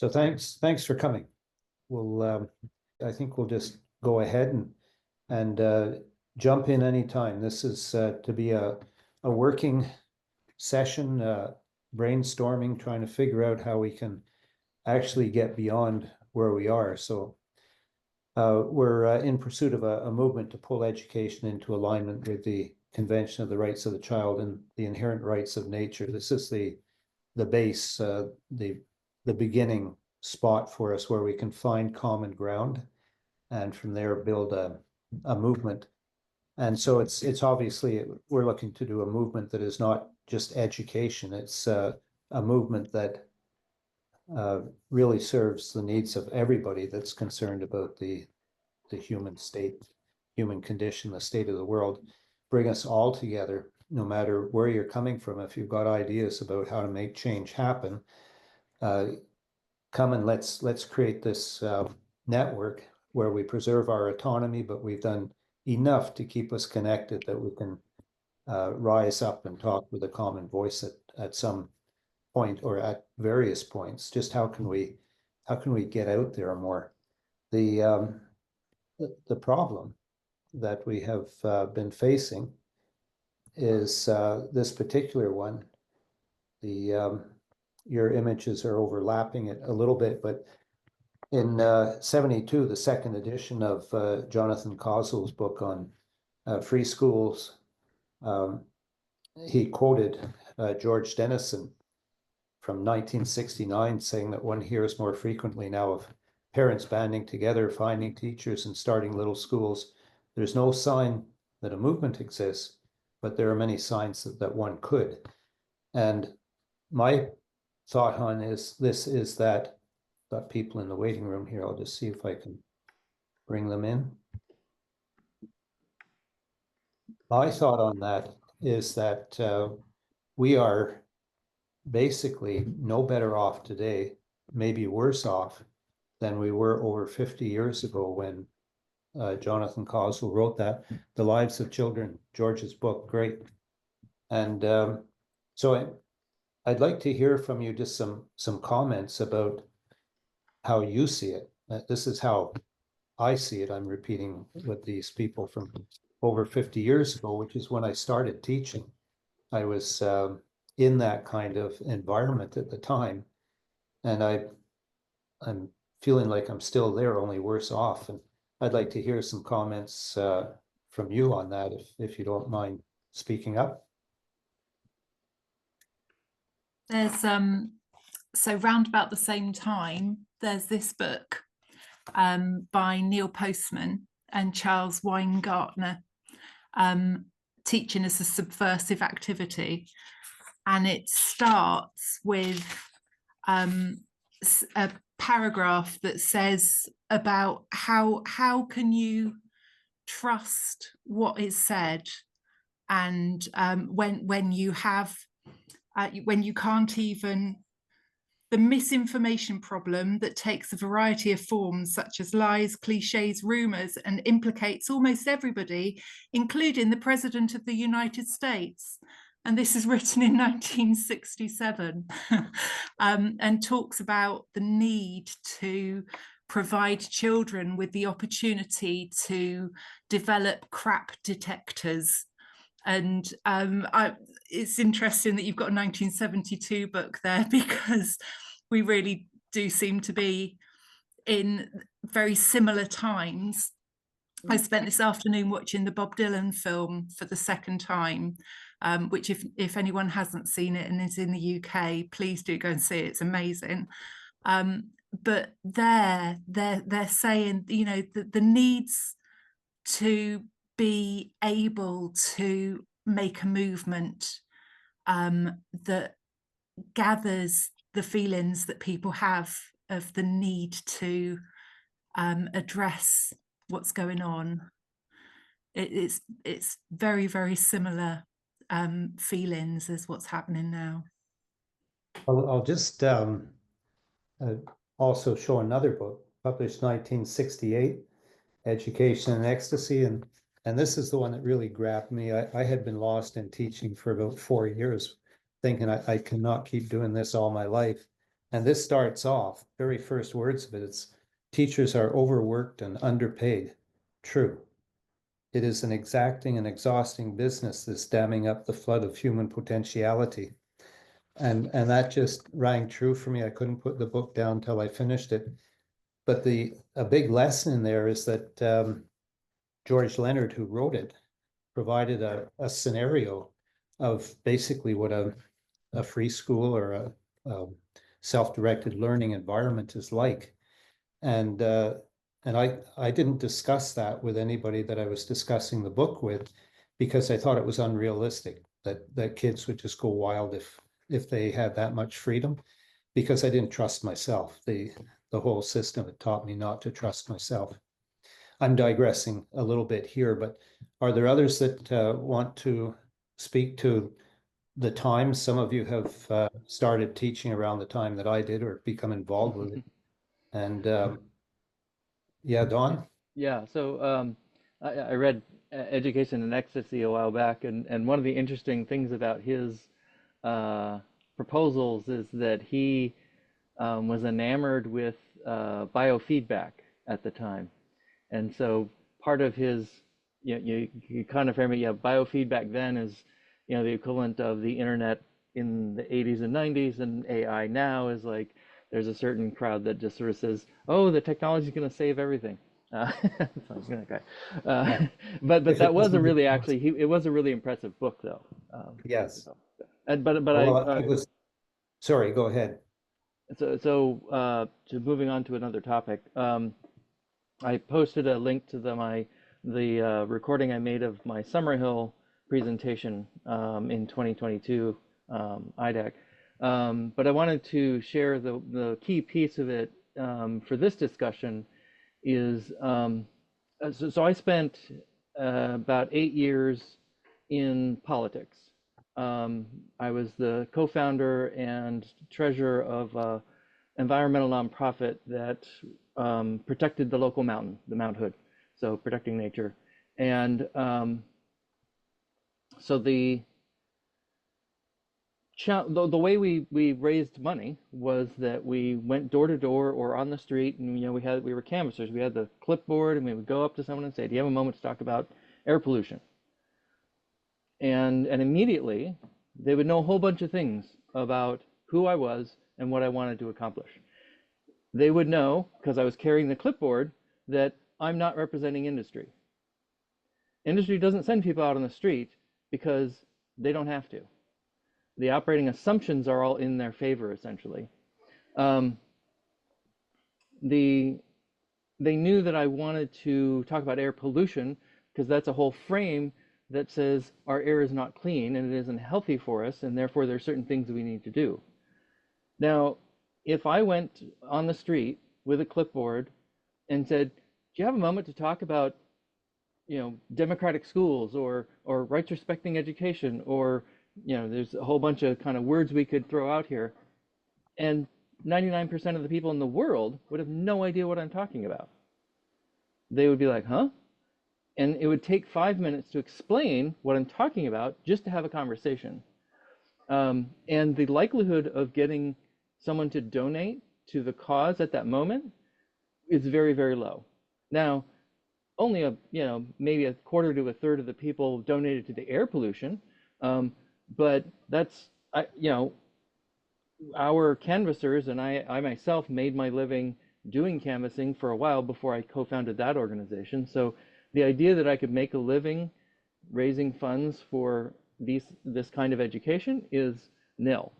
So thanks for coming. We'll, I think we'll just go ahead and jump in anytime. This is to be a working session, brainstorming, trying to figure out how we can actually get beyond where we are. So we're in pursuit of a movement to pull education into alignment with the Convention of the Rights of the Child and the inherent rights of nature. This is the base, the beginning spot for us where we can find common ground and from there build a movement. And so it's obviously we're looking to do a movement that is not just education. It's a movement that really serves the needs of everybody that's concerned about the human state, human condition, the state of the world. Bring us all together, no matter where you're coming from. If you've got ideas about how to make change happen, come and let's create this network where we preserve our autonomy, but we've done enough to keep us connected that we can rise up and talk with a common voice at some point or at various points. Just how can we get out there more? The problem that we have been facing is this particular one. Your images are overlapping it a little bit, but in 72, the second edition of Jonathan Causell's book on free schools, he quoted George Dennison from 1969 saying that one hears more frequently now of parents banding together, finding teachers and starting little schools. There's no sign that a movement exists, but there are many signs that one could. And my thought on this is that got people in the waiting room here. I'll just see if I can bring them in. My thought on that is that we are basically no better off today, maybe worse off than we were over 50 years ago when Jonathan Causell wrote that, The Lives of Children, George's book, great. And so I'd like to hear from you just some comments about how you see it. This is how I see it. I'm repeating what these people from over 50 years ago, which is when I started teaching. I was in that kind of environment at the time, and I'm feeling like I'm still there, only worse off. And I'd like to hear some comments from you on that, if you don't mind speaking up. There's so round about the same time, there's this book by Neil Postman and Charles Weingartner, Teaching as a Subversive Activity. And it starts with a paragraph that says about how can you trust what is said, and when you have when you can't even, the misinformation problem that takes a variety of forms such as lies, cliches, rumors, and implicates almost everybody, including the President of the United States. And this is written in 1967 and talks about the need to provide children with the opportunity to develop crap detectors. And it's interesting that you've got a 1972 book there, because we really do seem to be in very similar times. I spent this afternoon watching the Bob Dylan film for the second time, which if anyone hasn't seen it and is in the UK, please do go and see it. It's amazing. But they're saying, you know, the needs to be able to make a movement that gathers the feelings that people have of the need to address what's going on. It's very, very similar feelings as what's happening now. I'll just also show another book published 1968, Education and Ecstasy, and this is the one that really grabbed me. I had been lost in teaching for about 4 years, thinking I cannot keep doing this all my life. And this starts off, very first words of it, it's teachers are overworked and underpaid. True. It is an exacting and exhausting business, this damming up the flood of human potentiality. And that just rang true for me. I couldn't put the book down till I finished it. But a big lesson in there is that George Leonard, who wrote it, provided a scenario of basically what a free school or a self-directed learning environment is like. And I didn't discuss that with anybody that I was discussing the book with, because I thought it was unrealistic that kids would just go wild if they had that much freedom, because I didn't trust myself. The whole system had taught me not to trust myself. I'm digressing a little bit here, but are there others that want to speak to the time? Some of you have started teaching around the time that I did or become involved with it. And yeah, Don? Yeah, so I read Education in Ecstasy a while back, and one of the interesting things about his proposals is that he was enamored with biofeedback at the time. And so part of his, you kind of frame it, yeah, biofeedback then is, the equivalent of the internet in the 80s and 90s, and AI now is like, there's a certain crowd that just sort of says, oh, the technology is going to save everything. Okay. Yeah. But If that it was a doesn't really become- actually it was a really impressive book though. Yes. But Well, I was, sorry, go ahead. so moving on to another topic. I posted a link to the recording I made of my Summerhill presentation in 2022 IDAC. But I wanted to share the key piece of it for this discussion is so I spent about 8 years in politics. I was the co-founder and treasurer of an environmental nonprofit that protected the local mountain, the Mount Hood, so protecting nature. And so the way we raised money was that we went door to door or on the street, and we were canvassers. We had the clipboard, and we would go up to someone and say, "Do you have a moment to talk about air pollution?" And immediately they would know a whole bunch of things about who I was and what I wanted to accomplish. They would know, because I was carrying the clipboard, that I'm not representing industry. Industry doesn't send people out on the street because they don't have to. The operating assumptions are all in their favor, essentially. They knew that I wanted to talk about air pollution because that's a whole frame that says our air is not clean and it isn't healthy for us, and therefore there are certain things that we need to do. Now, if I went on the street with a clipboard and said, "Do you have a moment to talk about, democratic schools or rights respecting education, or there's a whole bunch of kind of words we could throw out here," and 99% of the people in the world would have no idea what I'm talking about. They would be like, "Huh?" And it would take 5 minutes to explain what I'm talking about just to have a conversation. And the likelihood of getting someone to donate to the cause at that moment is very, very low. Now, only maybe a quarter to a third of the people donated to the air pollution, but that's our canvassers, and I myself made my living doing canvassing for a while before I co-founded that organization. So the idea that I could make a living raising funds for this kind of education is nil.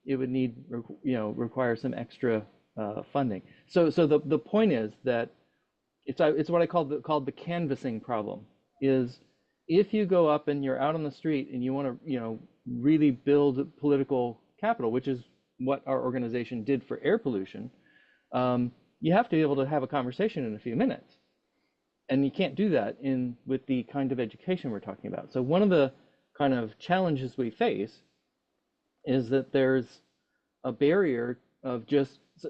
It would need require some extra funding. So the point is that it's what I called the canvassing problem. Is if you go up and you're out on the street and you want to really build political capital, which is what our organization did for air pollution, you have to be able to have a conversation in a few minutes. And you can't do that with the kind of education we're talking about. So one of the kind of challenges we face is that there's a barrier of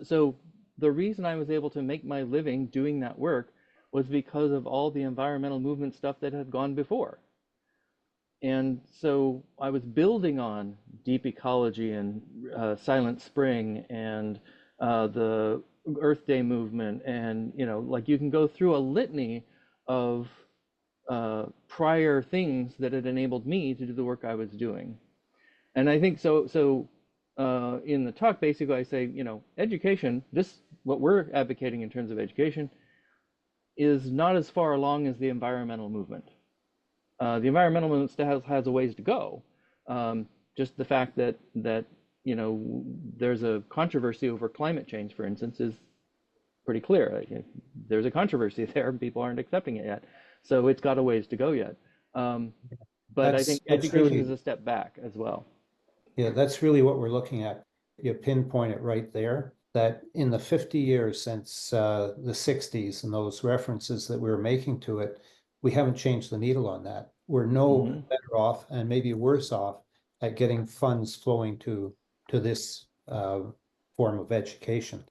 so the reason I was able to make my living doing that work was because of all the environmental movement stuff that had gone before. And so I was building on deep ecology and Silent Spring and the Earth Day movement, and like you can go through a litany of prior things that had enabled me to do the work I was doing. And I think so in the talk, basically, I say, education, what we're advocating in terms of education is not as far along as the environmental movement. The environmental movement still has a ways to go. Just the fact that there's a controversy over climate change, for instance, is pretty clear. There's a controversy there, and people aren't accepting it yet. So it's got a ways to go yet. But I think education is a step back as well. Yeah, that's really what we're looking at. You pinpoint it right there, that in the 50 years since the 60s and those references that we were making to it, we haven't changed the needle on that. We're no better off and maybe worse off at getting funds flowing to this form of education.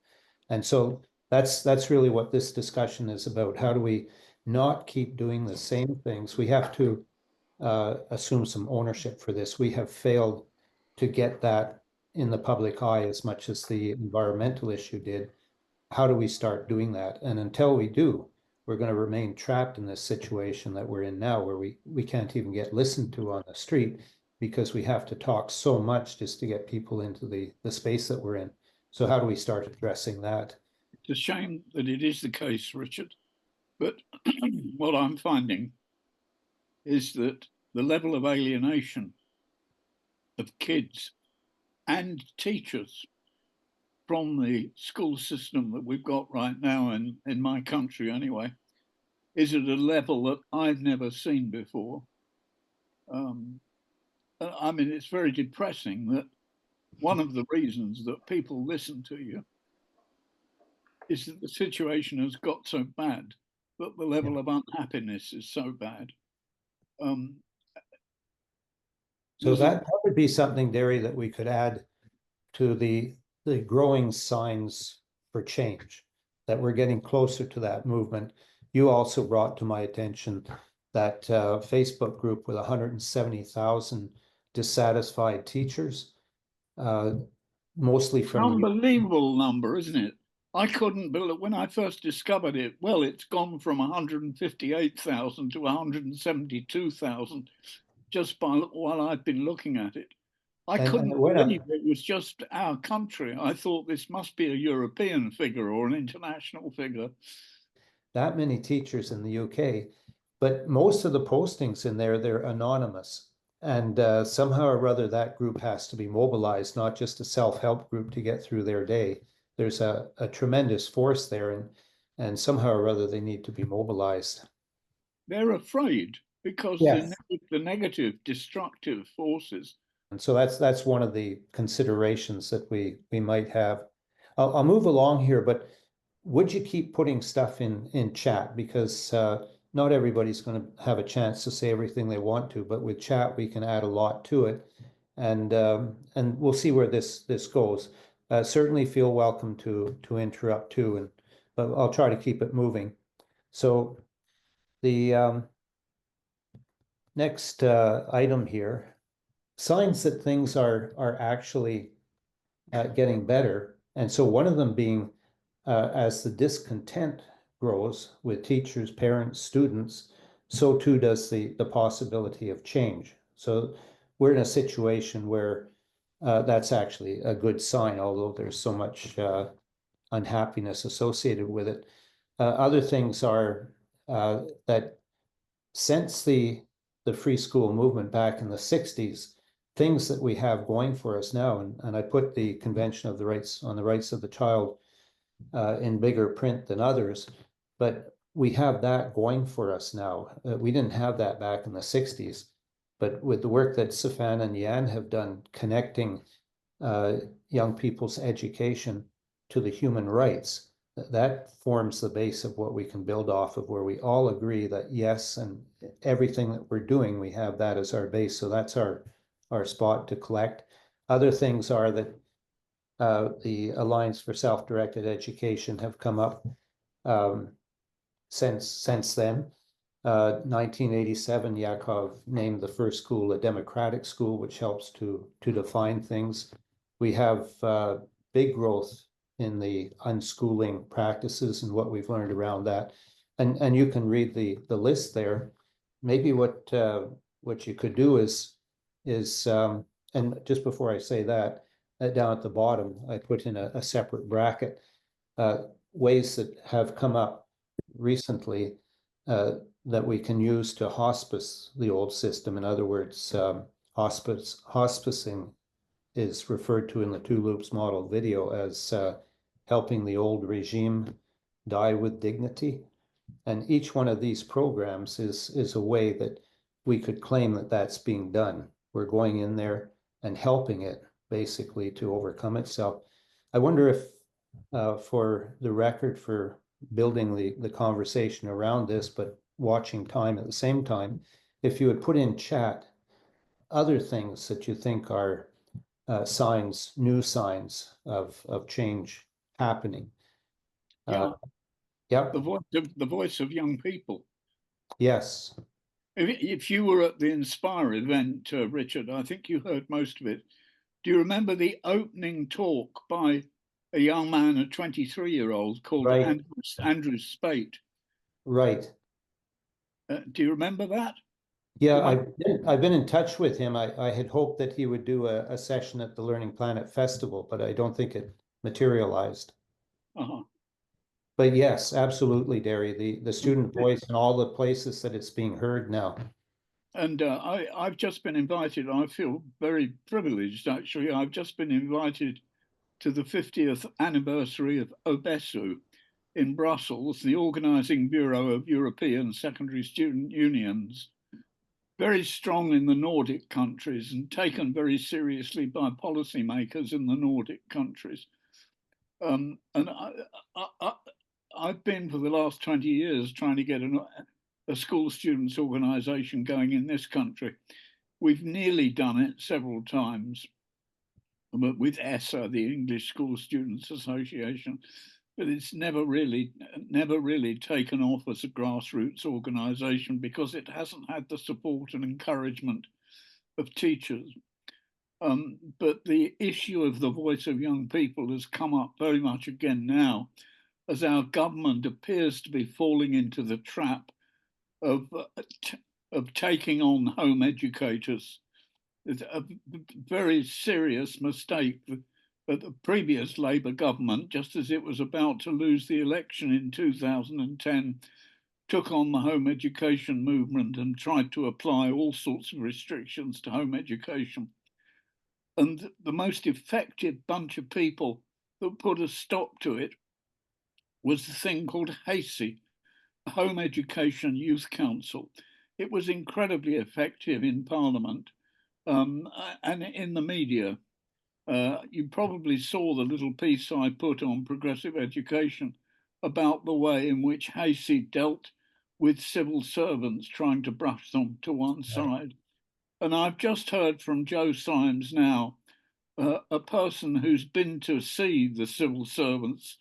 And so that's really what this discussion is about. How do we not keep doing the same things? We have to assume some ownership for this. We have failed to get that in the public eye as much as the environmental issue did. How do we start doing that? And until we do, we're going to remain trapped in this situation that we're in now, where we can't even get listened to on the street because we have to talk so much just to get people into the space that we're in. So how do we start addressing that? It's a shame that it is the case, Richard, but what I'm finding is that the level of alienation of kids and teachers from the school system that we've got right now in my country anyway, is at a level that I've never seen before. I mean, it's very depressing that one of the reasons that people listen to you is that the situation has got so bad, that the level of unhappiness is so bad. So that would be something, Derry, that we could add to the growing signs for change, that we're getting closer to that movement. You also brought to my attention that Facebook group with 170,000 dissatisfied teachers, mostly from an unbelievable number, isn't it? I couldn't believe when I first discovered it. Well, it's gone from 158,000 to 172,000 just while I've been looking at it. I couldn't believe it was just our country. I thought this must be a European figure or an international figure. That many teachers in the UK, but most of the postings in there, they're anonymous. And somehow or other, that group has to be mobilized, not just a self-help group to get through their day. There's a tremendous force there, and somehow or other, they need to be mobilized. They're afraid because the negative, destructive forces. And so that's one of the considerations that we might have. I'll move along here, but would you keep putting stuff in chat? Because not everybody's going to have a chance to say everything they want to, but with chat, we can add a lot to it. And we'll see where this goes. Certainly feel welcome to interrupt too, but I'll try to keep it moving. So the next item here, signs that things are actually getting better. And so one of them being as the discontent grows with teachers, parents, students, so too does the possibility of change. So we're in a situation where that's actually a good sign, although there's so much unhappiness associated with it. Other things are that since the free school movement back in the 60s, things that we have going for us now, and I put the Convention of the Rights on the Rights of the Child in bigger print than others, but we have that going for us now. We didn't have that back in the 60s, but with the work that Safan and Yan have done connecting young people's education to the human rights, that forms the base of what we can build off of, where we all agree that yes, and everything that we're doing, we have that as our base. So that's our spot to collect. Other things are that the Alliance for Self-Directed Education have come up since then. 1987, Yakov named the first school a democratic school, which helps to define things. We have big growth in the unschooling practices and what we've learned around that. And you can read the list there. Maybe what you could do is and just before I say that, down at the bottom, I put in a separate bracket, ways that have come up recently that we can use to hospice the old system. In other words, hospicing is referred to in the Two Loops model video as helping the old regime die with dignity. And each one of these programs is a way that we could claim that that's being done. We're going in there and helping it basically to overcome itself. I wonder if for the record, for building the conversation around this, but watching time at the same time, if you would put in chat other things that you think are signs, new signs of change happening. Yeah. Yeah. The voice of young people. Yes. If you were at the Inspire event, Richard, I think you heard most of it. Do you remember the opening talk by a young man, a 23-year-old called Right. Andrew Spate? Right. Do you remember that? Yeah, I've been in touch with him. I had hoped that he would do a session at the Learning Planet Festival, but I don't think it materialized. Uh-huh. But yes, absolutely, Derry, the student voice and all the places that it's being heard now. And I've just been invited. I feel very privileged, actually. I've just been invited to the 50th anniversary of OBESU in Brussels, the Organising Bureau of European Secondary Student Unions, very strong in the Nordic countries and taken very seriously by policymakers in the Nordic countries. And I've been for the last 20 years trying to get a school students organisation going in this country. We've nearly done it several times, but with ESSA, the English School Students Association, but it's never really taken off as a grassroots organisation because it hasn't had the support and encouragement of teachers. But the issue of the voice of young people has come up very much again now, as our government appears to be falling into the trap of taking on home educators. It's a very serious mistake that the previous Labour government, just as it was about to lose the election in 2010, took on the home education movement and tried to apply all sorts of restrictions to home education. And the most effective bunch of people that put a stop to it was the thing called HACE, Home Education Youth Council. It was incredibly effective in Parliament and in the media. You probably saw the little piece I put on progressive education about the way in which HACE dealt with civil servants trying to brush them to one side. And I've just heard from Joe Symes now, a person who's been to see the civil servants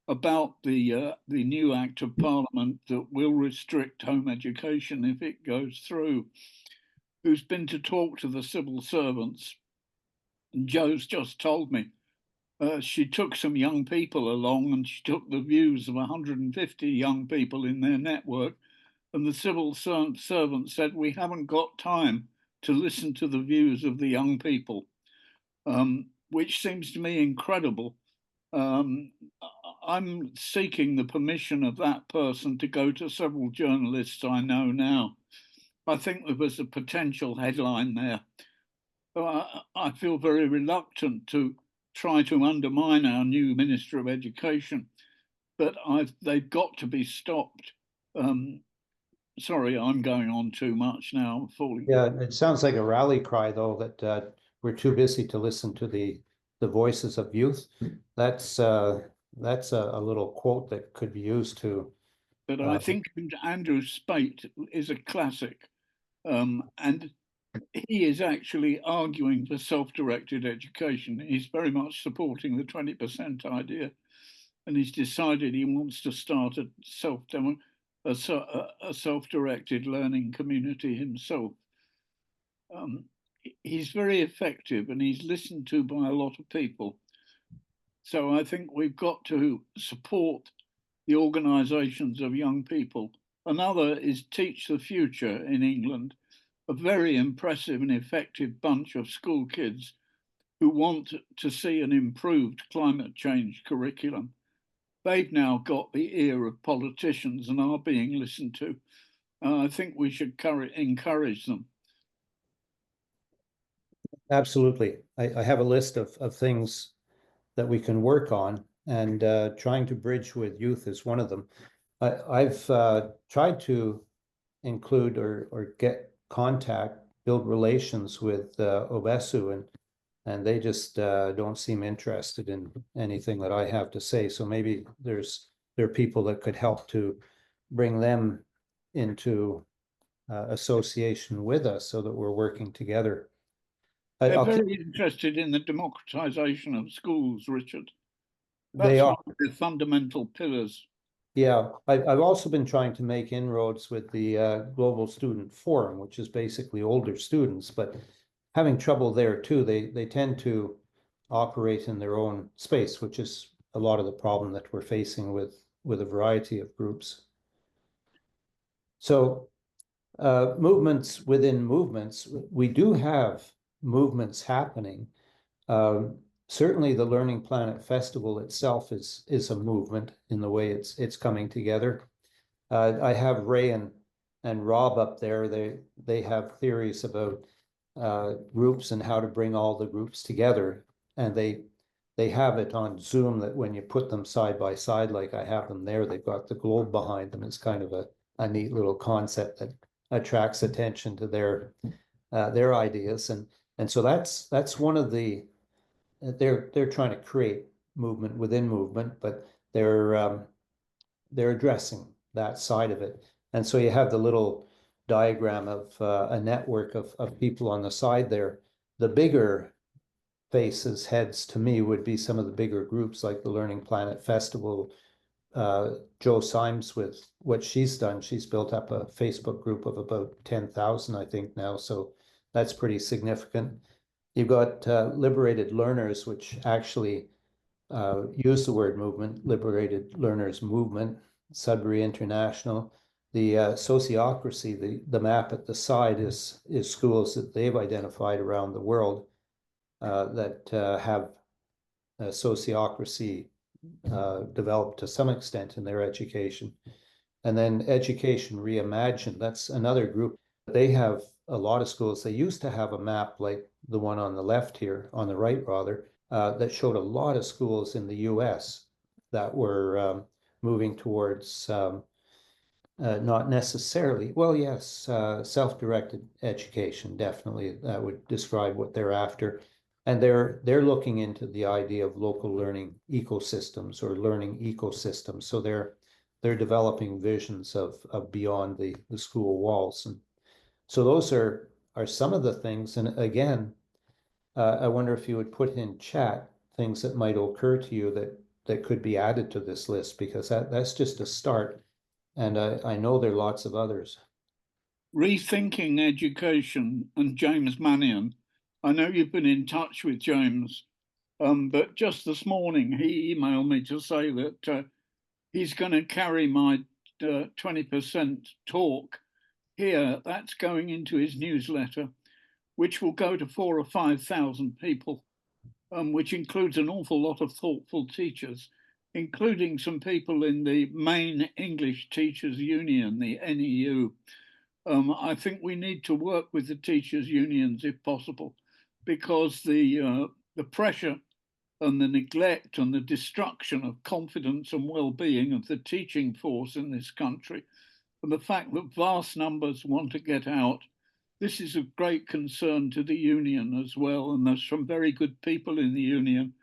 about the new Act of Parliament that will restrict home education if it goes through, who's been to talk to the civil servants. And Joe's just told me she took some young people along and she took the views of 150 young people in their network. And the civil servant said, we haven't got time to listen to the views of the young people, which seems to me incredible. I'm seeking the permission of that person to go to several journalists I know now. I think there was a potential headline there. I feel very reluctant to try to undermine our new Minister of Education, but they've got to be stopped. Sorry, I'm going on too much now. I'm falling. Yeah, it sounds like a rally cry, though, that we're too busy to listen to the voices of youth. That's a little quote that could be used to. But I think Andrew Spate is a classic, and he is actually arguing for self-directed education. He's very much supporting the 20% idea, and he's decided he wants to start a a self-directed learning community himself. He's very effective and he's listened to by a lot of people. So I think we've got to support the organisations of young people. Another is Teach the Future in England, a very impressive and effective bunch of school kids who want to see an improved climate change curriculum. They've now got the ear of politicians and are being listened to. I think we should encourage them. Absolutely. I have a list of things that we can work on, and trying to bridge with youth is one of them. I've tried to include or get contact, build relations with Obesu, and they just don't seem interested in anything that I have to say. So maybe there are people that could help to bring them into association with us so that we're working together. They're very interested in the democratization of schools, Richard. They That's are. one of the fundamental pillars. Yeah, I've also been trying to make inroads with the Global Student Forum, which is basically older students, but having trouble there too. They tend to operate in their own space, which is a lot of the problem that we're facing with a variety of groups. So movements within movements, we do have movements happening. Certainly the Learning Planet Festival itself is a movement in the way it's coming together. I have Ray and Rob up there. They have theories about groups and how to bring all the groups together, and they have it on Zoom that when you put them side by side, like I have them there, they've got the globe behind them. It's kind of a neat little concept that attracts attention to their ideas, and so that's one of the they're trying to create movement within movement, but they're addressing that side of it. And so you have the little diagram of a network of people on the side there. The bigger faces, heads to me would be some of the bigger groups like the Learning Planet Festival. Joe Symes, with what she's done, she's built up a Facebook group of about 10,000, I think now. So that's pretty significant. You've got Liberated Learners, which actually use the word movement, Liberated Learners Movement, Sudbury International. The sociocracy, the map at the side is schools that they've identified around the world that have sociocracy developed to some extent in their education. And then Education Reimagined, that's another group. They have a lot of schools. They used to have a map like the one on the left here, on the right rather, that showed a lot of schools in the US that were moving towards not necessarily, well, yes, self-directed education, definitely. That would describe what they're after. And they're looking into the idea of local learning ecosystems or learning ecosystems. So they're developing visions of beyond the school walls. And so those are some of the things. And again, I wonder if you would put in chat things that might occur to you that could be added to this list, because that's just a start. And I know there are lots of others. Rethinking Education and James Mannion. I know you've been in touch with James, but just this morning he emailed me to say that he's going to carry my 20% talk here. That's going into his newsletter, which will go to 4,000 or 5,000 people, which includes an awful lot of thoughtful teachers, including some people in the main English Teachers Union, the NEU. I think we need to work with the teachers' unions if possible, because the pressure and the neglect and the destruction of confidence and well-being of the teaching force in this country, and the fact that vast numbers want to get out, this is of great concern to the union as well. And there's some very good people in the union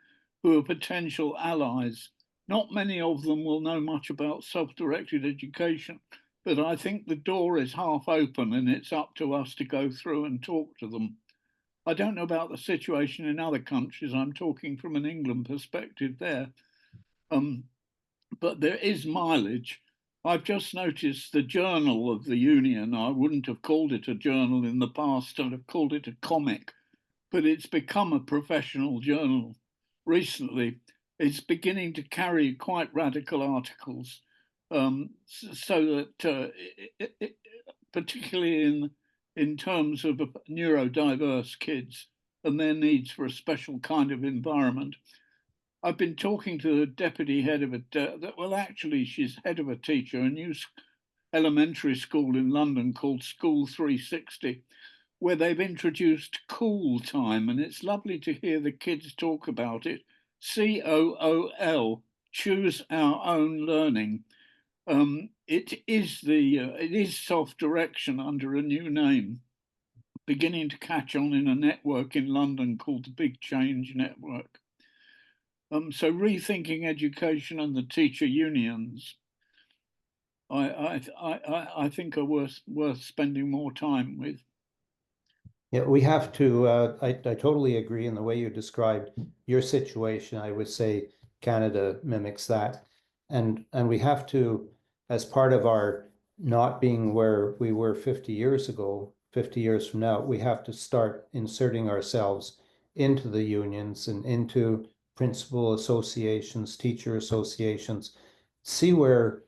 who are potential allies. Not many of them will know much about self-directed education, but I think the door is half open and it's up to us to go through and talk to them. I don't know about the situation in other countries. I'm talking from an England perspective there. But there is mileage. I've just noticed the journal of the union. I wouldn't have called it a journal in the past, I'd have called it a comic, but it's become a professional journal recently. It's beginning to carry quite radical articles, so that particularly in terms of neurodiverse kids and their needs for a special kind of environment. I've been talking to the deputy head of well, actually, she's head of a teacher, a new elementary school in London called School 360, where they've introduced cool time. And it's lovely to hear the kids talk about it. COOL, choose our own learning. It is self-direction under a new name, beginning to catch on in a network in London called the Big Change Network. So rethinking education and the teacher unions, I think are worth spending more time with. Yeah, we have to, I totally agree in the way you described your situation. I would say Canada mimics that. And we have to, as part of our not being where we were 50 years ago, 50 years from now, we have to start inserting ourselves into the unions and into principal associations, teacher associations, see where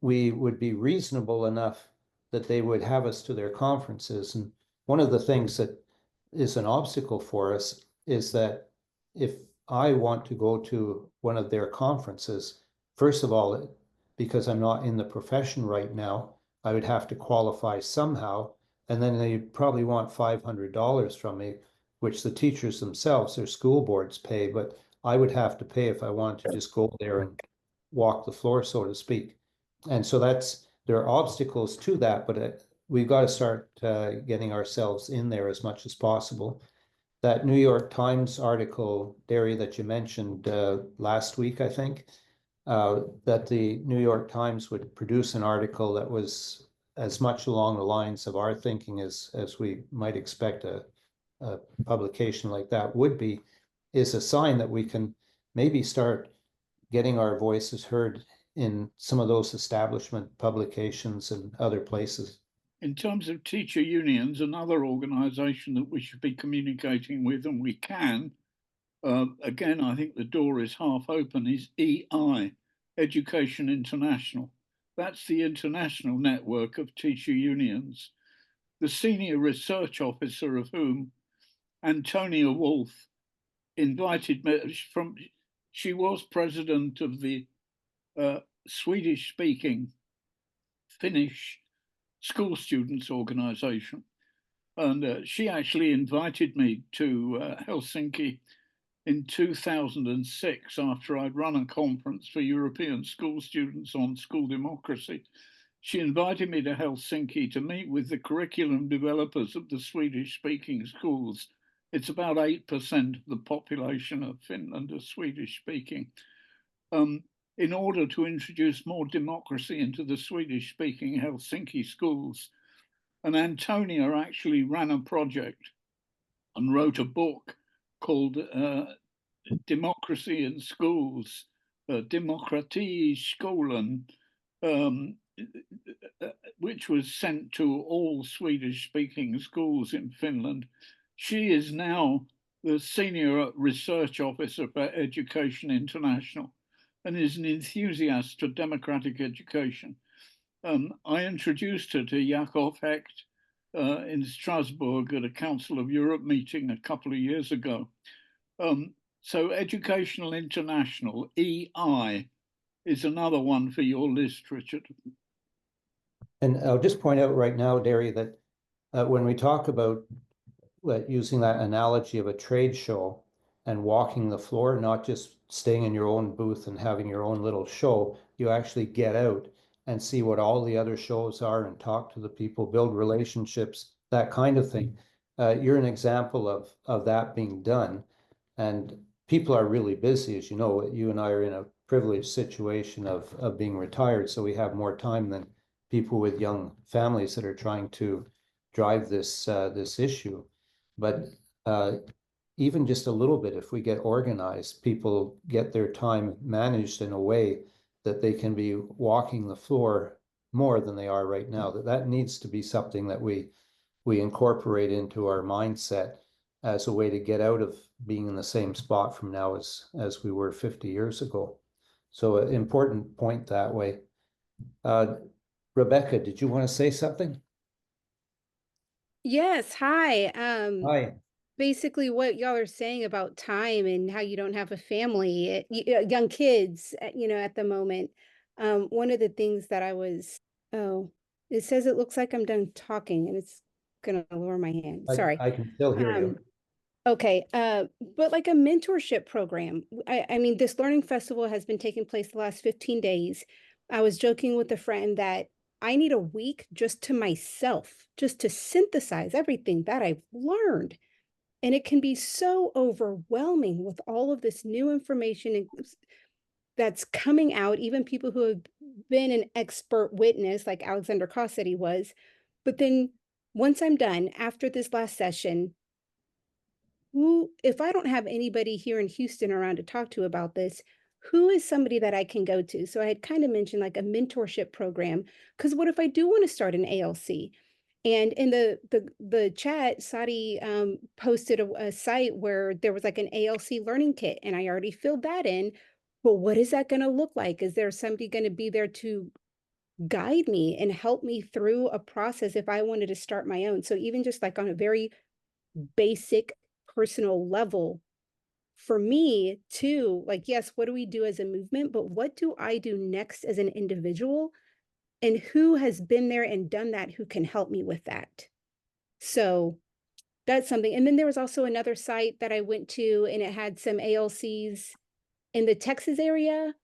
we would be reasonable enough that they would have us to their conferences. And one of the things that is an obstacle for us is that if I want to go to one of their conferences, first of all, because I'm not in the profession right now, I would have to qualify somehow. And then they probably want $500 from me, which the teachers themselves, their school boards pay, but I would have to pay if I wanted to just go there and walk the floor, so to speak. And so there are obstacles to that, but we've got to start getting ourselves in there as much as possible. That New York Times article, Derry, that you mentioned last week, I think, that the New York Times would produce an article that was as much along the lines of our thinking as we might expect a publication like that would be, is a sign that we can maybe start getting our voices heard in some of those establishment publications and other places. In terms of teacher unions, another organisation that we should be communicating with, and we can, again, I think the door is half open, is EI, Education International. That's the international network of teacher unions. The senior research officer of whom, Antonia Wolf, invited me from, she was president of the Swedish-speaking Finnish school students organization. And she actually invited me to Helsinki in 2006 after I'd run a conference for European school students on school democracy. She invited me to Helsinki to meet with the curriculum developers of the Swedish-speaking schools. It's about 8% of the population of Finland are Swedish-speaking. In order to introduce more democracy into the Swedish-speaking Helsinki schools. And Antonia actually ran a project and wrote a book called Democracy in Schools, Demokrati i skolan, which was sent to all Swedish-speaking schools in Finland. She is now the senior research officer for Education International and is an enthusiast for democratic education. I introduced her to Jakob Hecht in Strasbourg at a Council of Europe meeting a couple of years ago. So Educational International, EI, is another one for your list, Richard. And I'll just point out right now, Derry, that when we talk about using that analogy of a trade show and walking the floor, not just staying in your own booth and having your own little show, you actually get out and see what all the other shows are and talk to the people, build relationships, that kind of thing. You're an example of that being done. And people are really busy, as you know. You and I are in a privileged situation of being retired, so we have more time than people with young families that are trying to drive this issue. But even just a little bit, if we get organized, people get their time managed in a way that they can be walking the floor more than they are right now. That needs to be something that we incorporate into our mindset as a way to get out of being in the same spot from now as we were 50 years ago. So an important point that way. Rebecca, did you want to say something? Yes, hi. Hi. Basically what y'all are saying about time and how you don't have a family, young kids, at the moment. One of the things that oh, it says it looks like I'm done talking and it's gonna lower my hand. Sorry. I can still hear you. Okay, but like a mentorship program. I mean, this learning festival has been taking place the last 15 days. I was joking with a friend that I need a week just to myself, just to synthesize everything that I've learned. And it can be so overwhelming with all of this new information that's coming out, even people who have been an expert witness, like Alexander Koss said he was. But then once I'm done, after this last session, if I don't have anybody here in Houston around to talk to about this, who is somebody that I can go to? So I had kind of mentioned like a mentorship program, because what if I do want to start an ALC? And in the chat, Sadi posted a site where there was like an ALC learning kit, and I already filled that in. But what is that going to look like? Is there somebody going to be there to guide me and help me through a process if I wanted to start my own? So even just like on a very basic personal level, for me too, like, yes, what do we do as a movement, but what do I do next as an individual? And who has been there and done that, who can help me with that? So that's something. And then there was also another site that I went to, and it had some ALCs in the Texas area.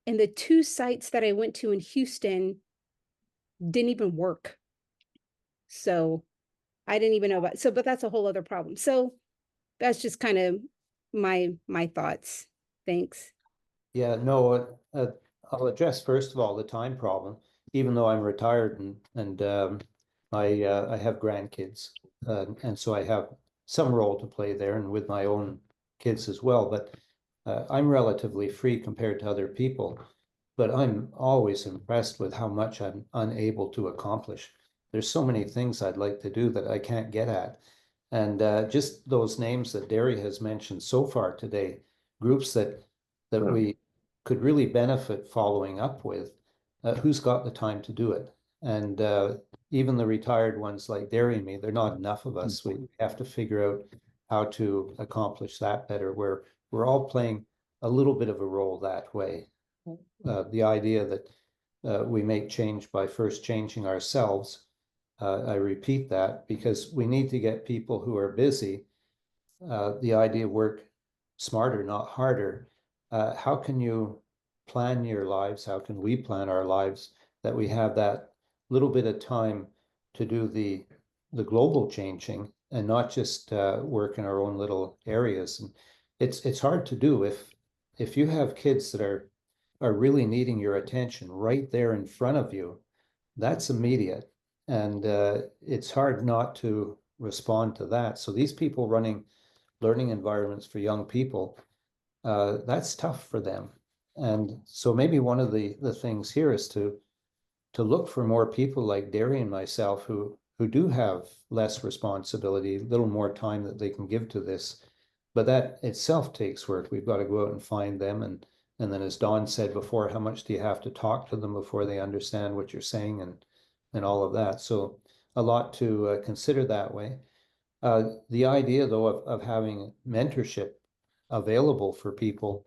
And the two sites that I went to in Houston didn't even work. So I didn't even know about, so, but that's a whole other problem. So that's just kind of my thoughts. Thanks. Yeah, no, I'll address first of all the time problem. Even though I'm retired and I have grandkids, and so I have some role to play there, and with my own kids as well. But I'm relatively free compared to other people. But I'm always impressed with how much I'm unable to accomplish. There's so many things I'd like to do that I can't get at. And just those names that Derry has mentioned so far today, groups that we could really benefit following up with, who's got the time to do it? And even the retired ones like Derry and me, they're not enough of us. We have to figure out how to accomplish that better, where we're all playing a little bit of a role that way. The idea that we make change by first changing ourselves. I repeat that because we need to get people who are busy. The idea of work smarter, not harder. How can you plan your lives? How can we plan our lives that we have that little bit of time to do the global changing and not just work in our own little areas? And it's hard to do if you have kids that are really needing your attention right there in front of you. That's immediate, and it's hard not to respond to that. So these people running learning environments for young people, that's tough for them. And so maybe one of the things here is to look for more people like Derry and myself who do have less responsibility, a little more time that they can give to this. But that itself takes work. We've got to go out and find them. And then, as Dawn said before, how much do you have to talk to them before they understand what you're saying and all of that? So a lot to consider that way. The idea, though, of having mentorship available for people,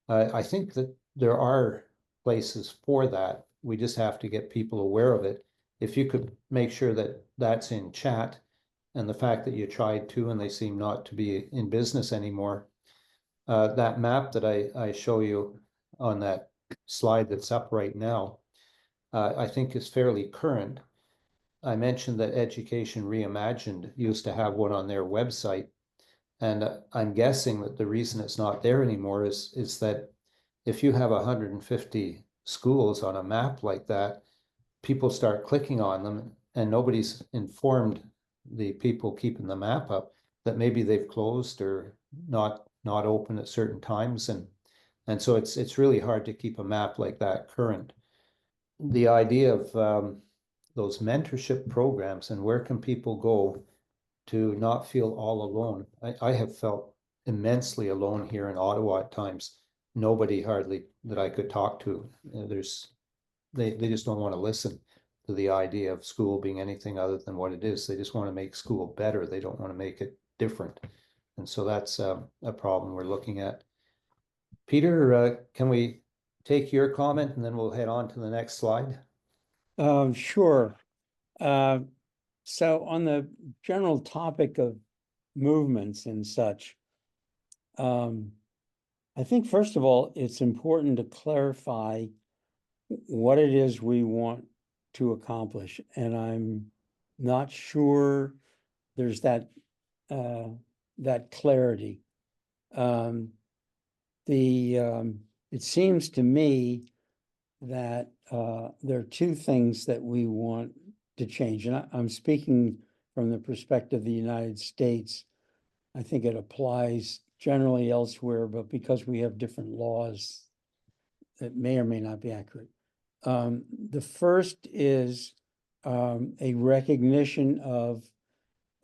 I think that there are places for that. We just have to get people aware of it. If you could make sure that that's in chat, and the fact that you tried to and they seem not to be in business anymore, that map that I show you on that slide that's up right now, I think is fairly current. I mentioned that Education Reimagined used to have one on their website, and I'm guessing that the reason it's not there anymore is that if you have 150 schools on a map like that, people start clicking on them, and nobody's informed the people keeping the map up that maybe they've closed or not open at certain times, and And so it's really hard to keep a map like that current. The idea of those mentorship programs and where can people go to not feel all alone. I have felt immensely alone here in Ottawa at times. Nobody hardly that I could talk to. They just don't want to listen to the idea of school being anything other than what it is. They just want to make school better. They don't want to make it different. And so that's a problem we're looking at. Peter, can we take your comment and then we'll head on to the next slide? Sure. So on the general topic of movements and such, I think first of all, it's important to clarify what it is we want to accomplish. And I'm not sure there's that clarity. It seems to me that there are two things that we want to change. And I'm speaking from the perspective of the United States. I think it applies generally elsewhere, but because we have different laws, it may or may not be accurate. The first is a recognition of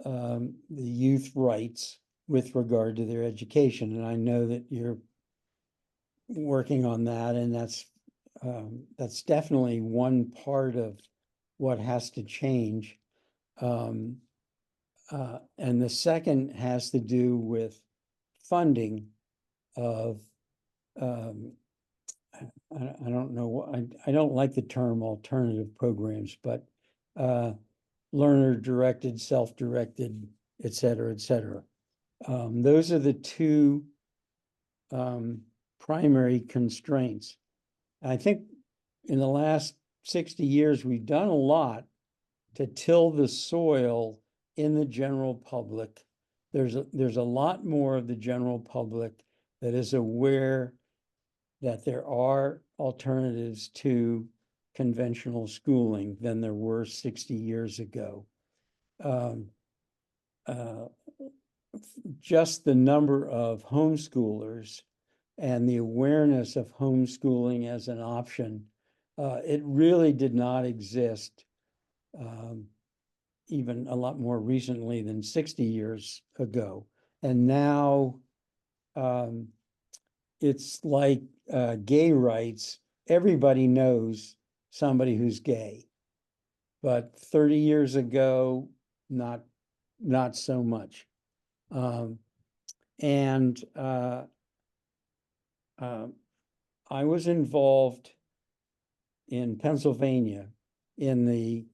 the youth rights with regard to their education. And I know that you're working on that, and that's definitely one part of what has to change. And the second has to do with funding of, I don't know, I don't like the term alternative programs, but learner-directed, self-directed, et cetera, et cetera. Those are the two primary constraints. I think in the last 60 years, we've done a lot to till the soil in the general public. There's a lot more of the general public that is aware that there are alternatives to conventional schooling than there were 60 years ago. Just the number of homeschoolers and the awareness of homeschooling as an option, it really did not exist even a lot more recently than 60 years ago. And now it's like gay rights. Everybody knows somebody who's gay, but 30 years ago, not so much. I was involved in Pennsylvania in the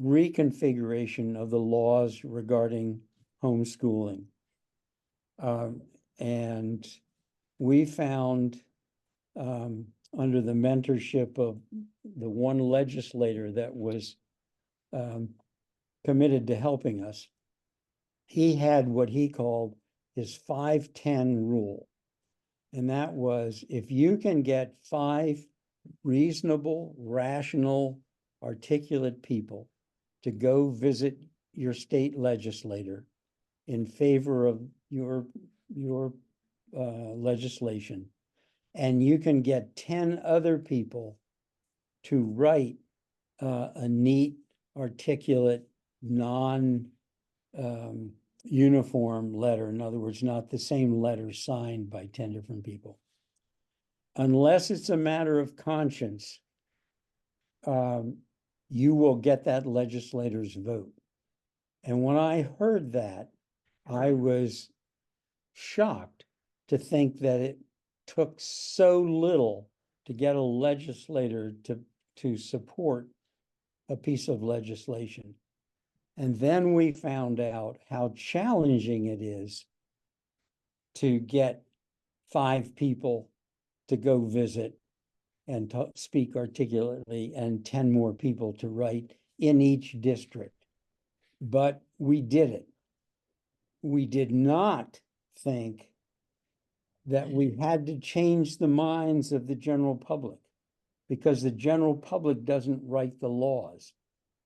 reconfiguration of the laws regarding homeschooling. And we found, under the mentorship of the one legislator that was committed to helping us, he had what he called his 5-10 rule. And that was, if you can get 5 reasonable, rational, articulate people to go visit your state legislator in favor of your legislation, and you can get 10 other people to write a neat, articulate, non-uniform letter, in other words, not the same letter signed by 10 different people. Unless it's a matter of conscience, you will get that legislator's vote. And when I heard that, I was shocked to think that it took so little to get a legislator to support a piece of legislation. And then we found out how challenging it is to get 5 people to go visit and speak articulately and 10 more people to write in each district. But we did it. We did not think that we had to change the minds of the general public, because the general public doesn't write the laws.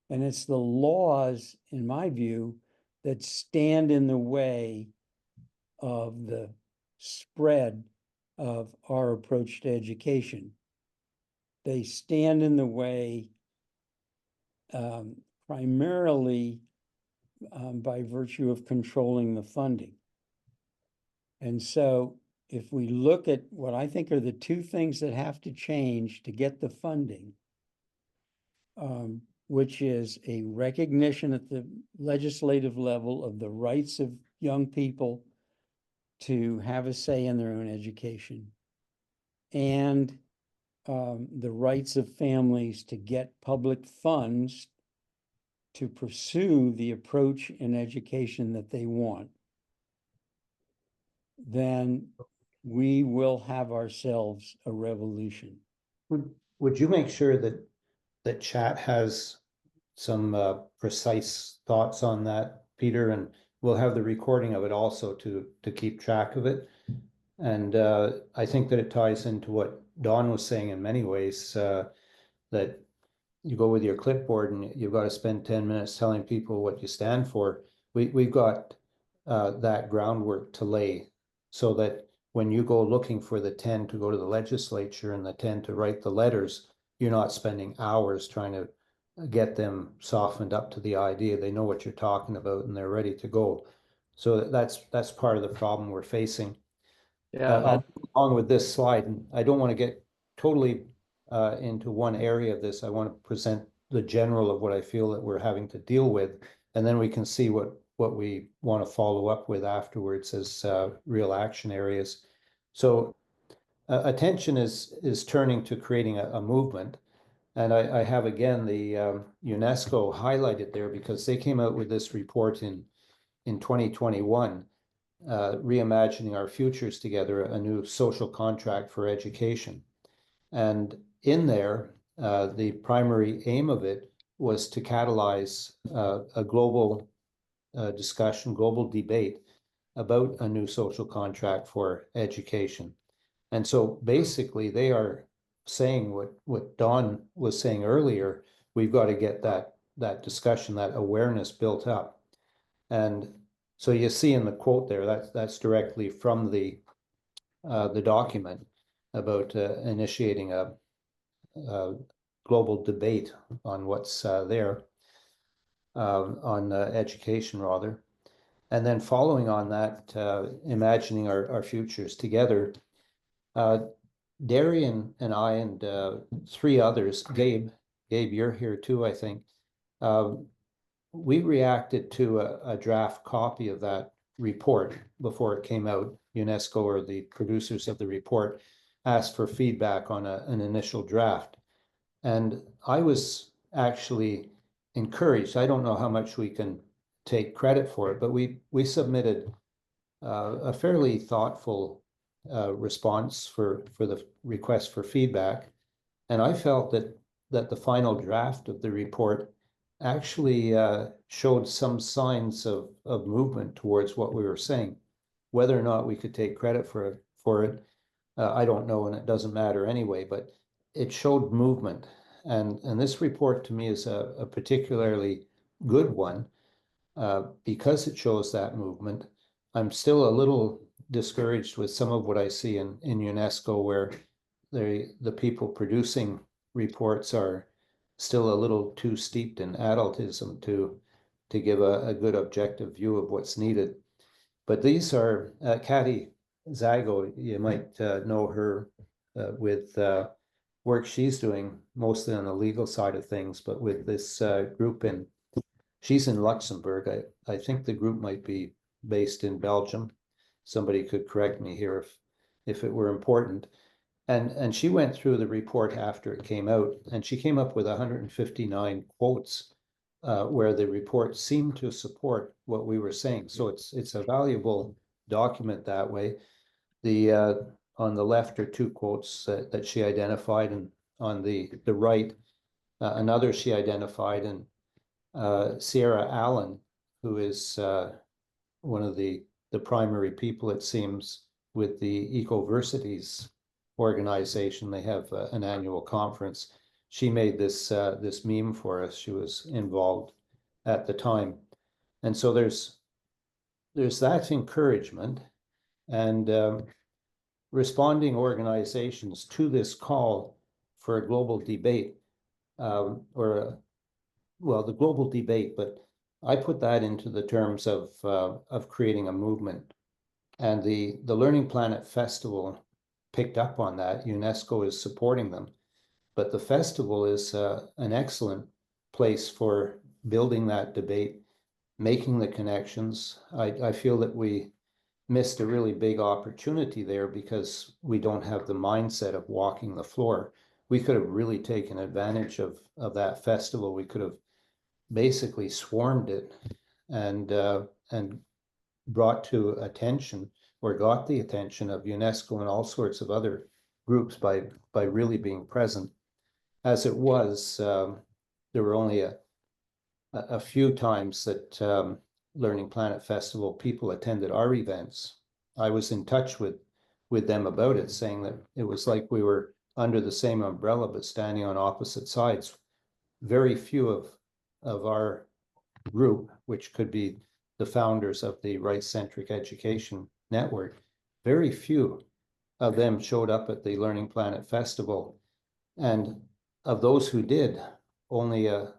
And it's the laws, in my view, that stand in the way of the spread of our approach to education. They stand in the way primarily by virtue of controlling the funding. And so if we look at what I think are the two things that have to change to get the funding, which is a recognition at the legislative level of the rights of young people to have a say in their own education, and the rights of families to get public funds to pursue the approach in education that they want, then we will have ourselves a revolution. Would you make sure that chat has some precise thoughts on that, Peter? And we'll have the recording of it also to keep track of it. And I think that it ties into what Don was saying in many ways, that you go with your clipboard and you've got to spend 10 minutes telling people what you stand for. We've got that groundwork to lay so that when you go looking for the 10 to go to the legislature and the 10 to write the letters, you're not spending hours trying to get them softened up to the idea. They know what you're talking about and they're ready to go. So that's part of the problem we're facing. Yeah, Along with this slide, and I don't want to get totally into one area of this. I want to present the general of what I feel that we're having to deal with, and then we can see what we want to follow up with afterwards as real action areas. So attention is turning to creating a movement. And I have again the UNESCO highlighted there because they came out with this report in 2021, Reimagining Our Futures Together, a new social contract for education. And in there, the primary aim of it was to catalyze a global discussion, global debate about a new social contract for education. And so basically they are saying what Don was saying earlier, we've got to get that discussion, that awareness built up. And so you see in the quote there, that's directly from the document about initiating a global debate on what's there, on education rather. And then following on that, imagining our futures together, Darian and I and three others, Gabe, you're here too, I think. We reacted to a draft copy of that report before it came out. UNESCO, or the producers of the report, asked for feedback on an initial draft. And I was actually encouraged. I don't know how much we can take credit for it, but we submitted a fairly thoughtful response for the request for feedback. And I felt that the final draft of the report actually showed some signs of movement towards what we were saying. Whether or not we could take credit for it, I don't know, and it doesn't matter anyway, but it showed movement. And this report to me is a particularly good one because it shows that movement. I'm still a little discouraged with some of what I see in UNESCO, where the people producing reports are still a little too steeped in adultism to give a good objective view of what's needed. But these are Kathy Zago, you might know her with work she's doing mostly on the legal side of things, but with this group she's in Luxembourg. I think the group might be based in Belgium. Somebody could correct me here if it were important. And she went through the report after it came out, and she came up with 159 quotes where the report seemed to support what we were saying. So it's a valuable document that way. The on the left are two quotes that she identified, and on the right, another she identified, and Sierra Allen, who is one of the primary people, it seems, with the Ecoversities organization. They have an annual conference. She made this meme for us. She was involved at the time. And so there's that encouragement. And responding organizations to this call for a global debate, well, the global debate, but I put that into the terms of creating a movement. And the Learning Planet Festival picked up on that. UNESCO is supporting them. But the festival is an excellent place for building that debate, making the connections. I feel that we missed a really big opportunity there because we don't have the mindset of walking the floor. We could have really taken advantage of that festival. We could have basically swarmed it and brought to attention or got the attention of UNESCO and all sorts of other groups by really being present. As it was, there were only a few times that Learning Planet Festival people attended our events. I was in touch with them about it, saying that it was like we were under the same umbrella but standing on opposite sides. Very few of our group, which could be the founders of the Rights-Centric Education Network, very few of them showed up at the Learning Planet Festival. And of those who did, only a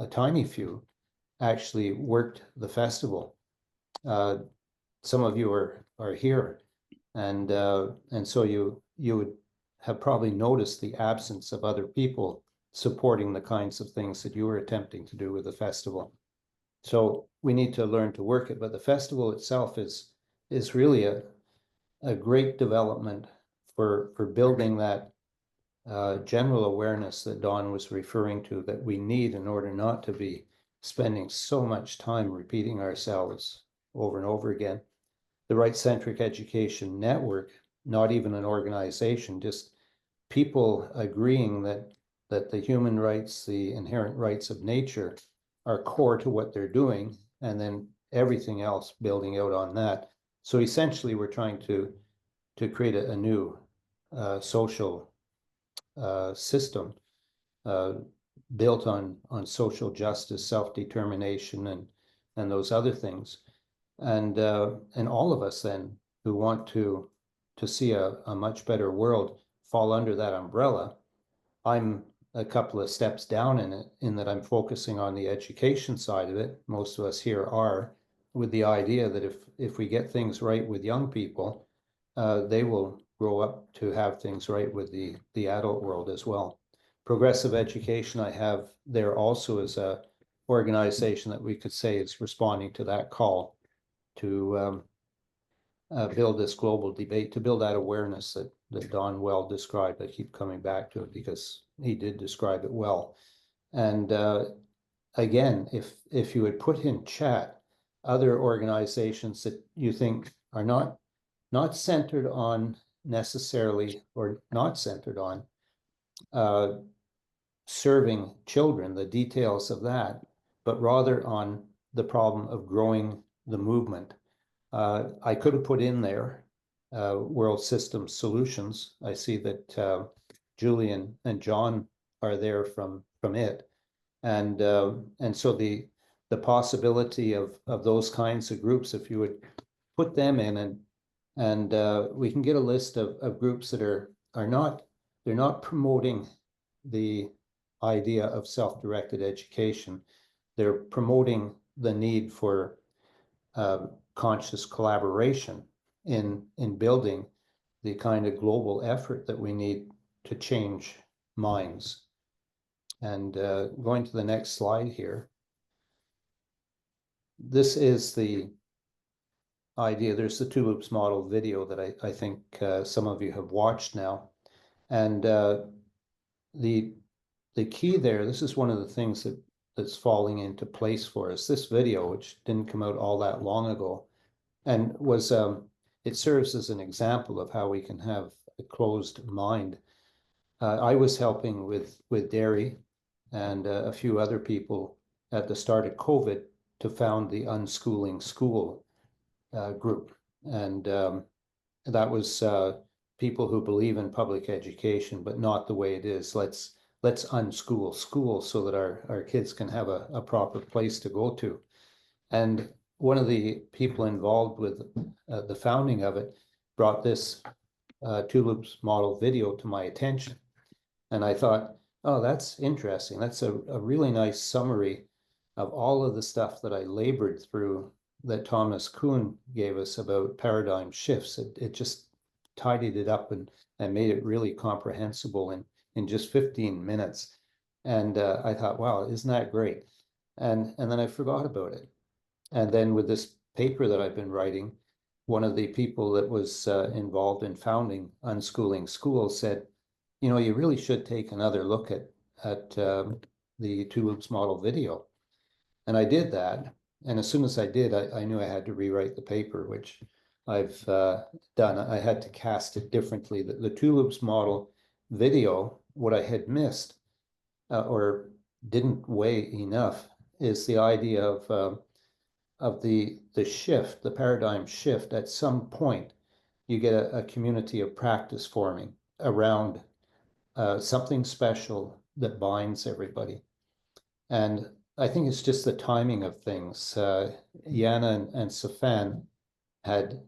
tiny few actually worked the festival. Some of you are here, and so you would have probably noticed the absence of other people supporting the kinds of things that you were attempting to do with the festival. So we need to learn to work it, but the festival itself is really a great development for building that general awareness that Don was referring to, that we need in order not to be spending so much time repeating ourselves over and over again. The Right-Centric Education Network, not even an organization, just people agreeing that the human rights, the inherent rights of nature are core to what they're doing, and then everything else building out on that. So essentially, we're trying to create a new social system built on social justice, self-determination, and those other things. And all of us then who want to see a much better world fall under that umbrella. I'm a couple of steps down in it, in that I'm focusing on the education side of it. Most of us here are, with the idea that if we get things right with young people, they will grow up to have things right with the adult world as well. Progressive Education, I have there also as a organization that we could say is responding to that call to build this global debate, to build that awareness that Don well described. I keep coming back to it because he did describe it well. And again, if you would put in chat other organizations that you think are not centered on necessarily, or not centered on serving children, the details of that, but rather on the problem of growing the movement. I could have put in there World Systems Solutions. I see that Julian and John are there from it, and so the possibility of those kinds of groups, if you would put them in, and we can get a list of groups that are not, they're not promoting the idea of self-directed education. They're promoting the need for conscious collaboration in building the kind of global effort that we need to change minds. And going to the next slide here. This is the idea. There's the Two Loops model video that I think some of you have watched now. And the key there, this is one of the things that's falling into place for us. This video, which didn't come out all that long ago, and was it serves as an example of how we can have a closed mind. I was helping with Derry and a few other people at the start of COVID to found the Unschooling School group, and that was people who believe in public education, but not the way it is. Let's unschool school so that our kids can have a proper place to go to. And one of the people involved with the founding of it brought this Tulip's model video to my attention. And I thought, oh, that's interesting. That's a really nice summary of all of the stuff that I labored through that Thomas Kuhn gave us about paradigm shifts. It just tidied it up and made it really comprehensible in just 15 minutes. And I thought, wow, isn't that great? And then I forgot about it. And then with this paper that I've been writing, one of the people that was involved in founding Unschooling Schools said, you know, you really should take another look at the Tulip's model video. And I did that. And as soon as I did, I knew I had to rewrite the paper, which I've done. I had to cast it differently. The Tulip's model video, what I had missed or didn't weigh enough is the idea of the shift, the paradigm shift. At some point, you get a community of practice forming around something special that binds everybody. And I think it's just the timing of things. Jana and Safan had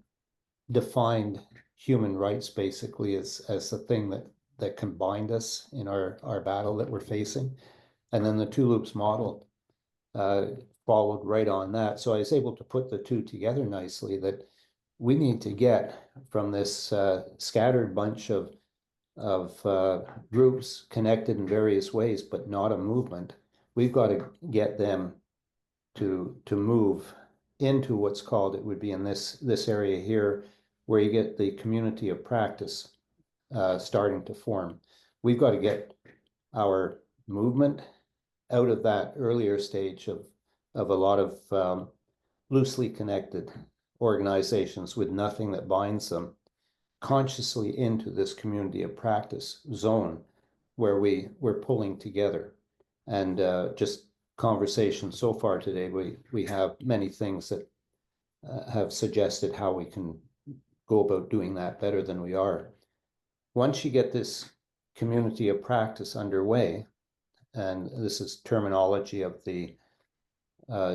defined human rights basically as the thing that can bind us in our battle that we're facing. And then the Tulip's model followed right on that. So I was able to put the two together nicely, that we need to get from this scattered bunch of groups connected in various ways, but not a movement. We've got to get them to move into what's called, it would be in this area here, where you get the community of practice starting to form. We've got to get our movement out of that earlier stage of a lot of loosely connected organizations with nothing that binds them, consciously into this community of practice zone where we're pulling together. And just conversation so far today, we have many things that have suggested how we can go about doing that better than we are. Once you get this community of practice underway, and this is terminology of the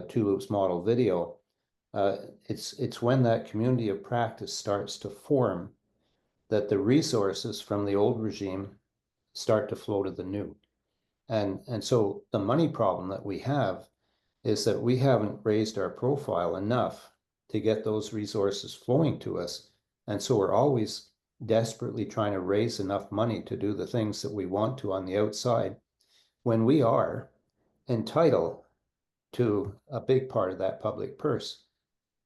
Tulip's model video, it's when that community of practice starts to form that the resources from the old regime start to flow to the new. And so the money problem that we have is that we haven't raised our profile enough to get those resources flowing to us. And so we're always desperately trying to raise enough money to do the things that we want to on the outside, when we are entitled to a big part of that public purse.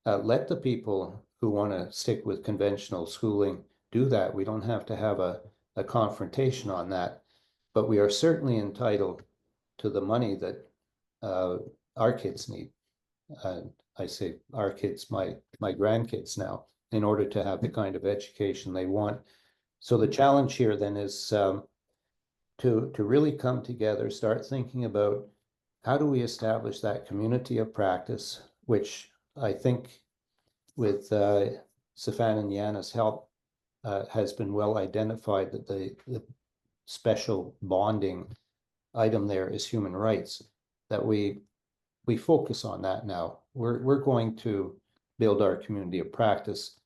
Let the people who want to stick with conventional schooling do that. We don't have to have a confrontation on that, but we are certainly entitled to the money that our kids need. I say our kids, my grandkids now, in order to have the kind of education they want. So the challenge here then is to really come together, start thinking about how do we establish that community of practice, which I think with Safan and Jana's help has been well identified, that the special bonding item there is human rights, that we focus on that now. We're going to build our community of practice,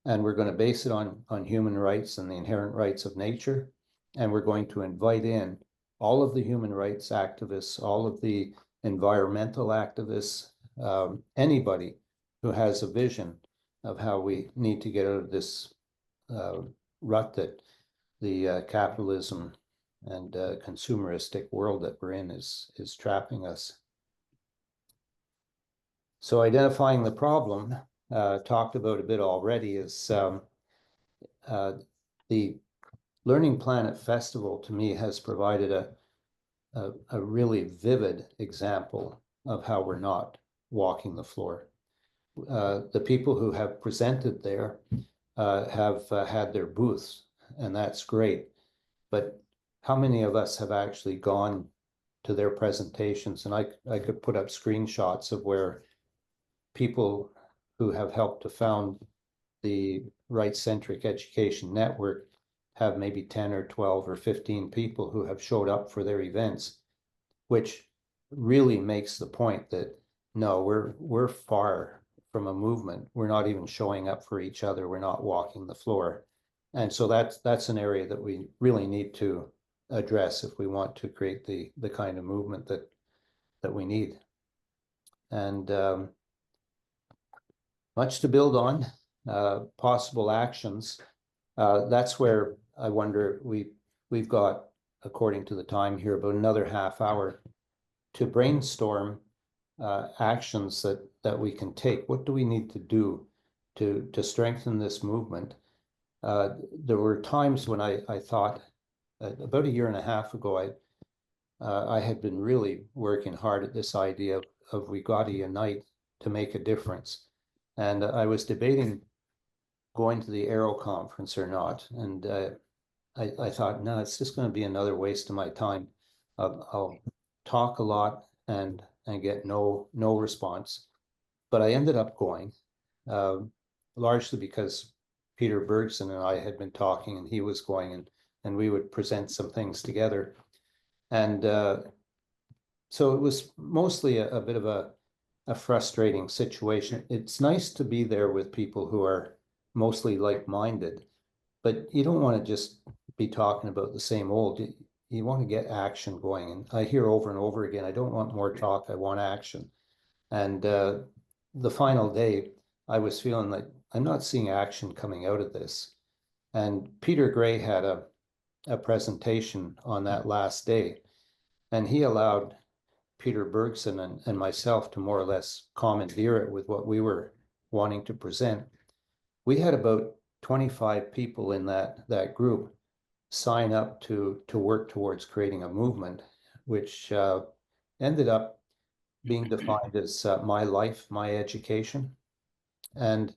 and we're going to base it on human rights and the inherent rights of nature. And we're going to invite in all of the human rights activists, all of the environmental activists, anybody who has a vision of how we need to get out of this rut that the capitalism and consumeristic world that we're in is trapping us. So identifying the problem, talked about a bit already, is the Learning Planet Festival to me has provided a really vivid example of how we're not walking the floor. The people who have presented there have had their booths, and that's great. But how many of us have actually gone to their presentations? And I could put up screenshots of where people who have helped to found the Rights-Centric Education Network have maybe 10 or 12 or 15 people who have showed up for their events, which really makes the point that no, we're far from a movement. We're not even showing up for each other. We're not walking the floor. And so that's an area that we really need to address if we want to create the kind of movement that we need. And much to build on, possible actions. That's where I wonder, we've got, according to the time here, about another half hour to brainstorm actions that we can take. What do we need to do to strengthen this movement? There were times when I thought, about a year and a half ago, I had been really working hard at this idea of we got to unite to make a difference. And I was debating going to the Aero conference or not. And I thought, no, it's just going to be another waste of my time. I'll talk a lot and get no response. But I ended up going, largely because Peter Bergson and I had been talking, and he was going, and we would present some things together. And so it was mostly a bit of a frustrating situation. It's nice to be there with people who are mostly like-minded, but you don't want to just be talking about the same old. You want to get action going. And I hear over and over again, I don't want more talk, I want action. And the final day, I was feeling like I'm not seeing action coming out of this. And Peter Gray had a presentation on that last day, and he allowed Peter Bergson and myself to more or less commandeer it with what we were wanting to present. We had about 25 people in that group sign up to work towards creating a movement, which ended up being defined as My Life, My Education. And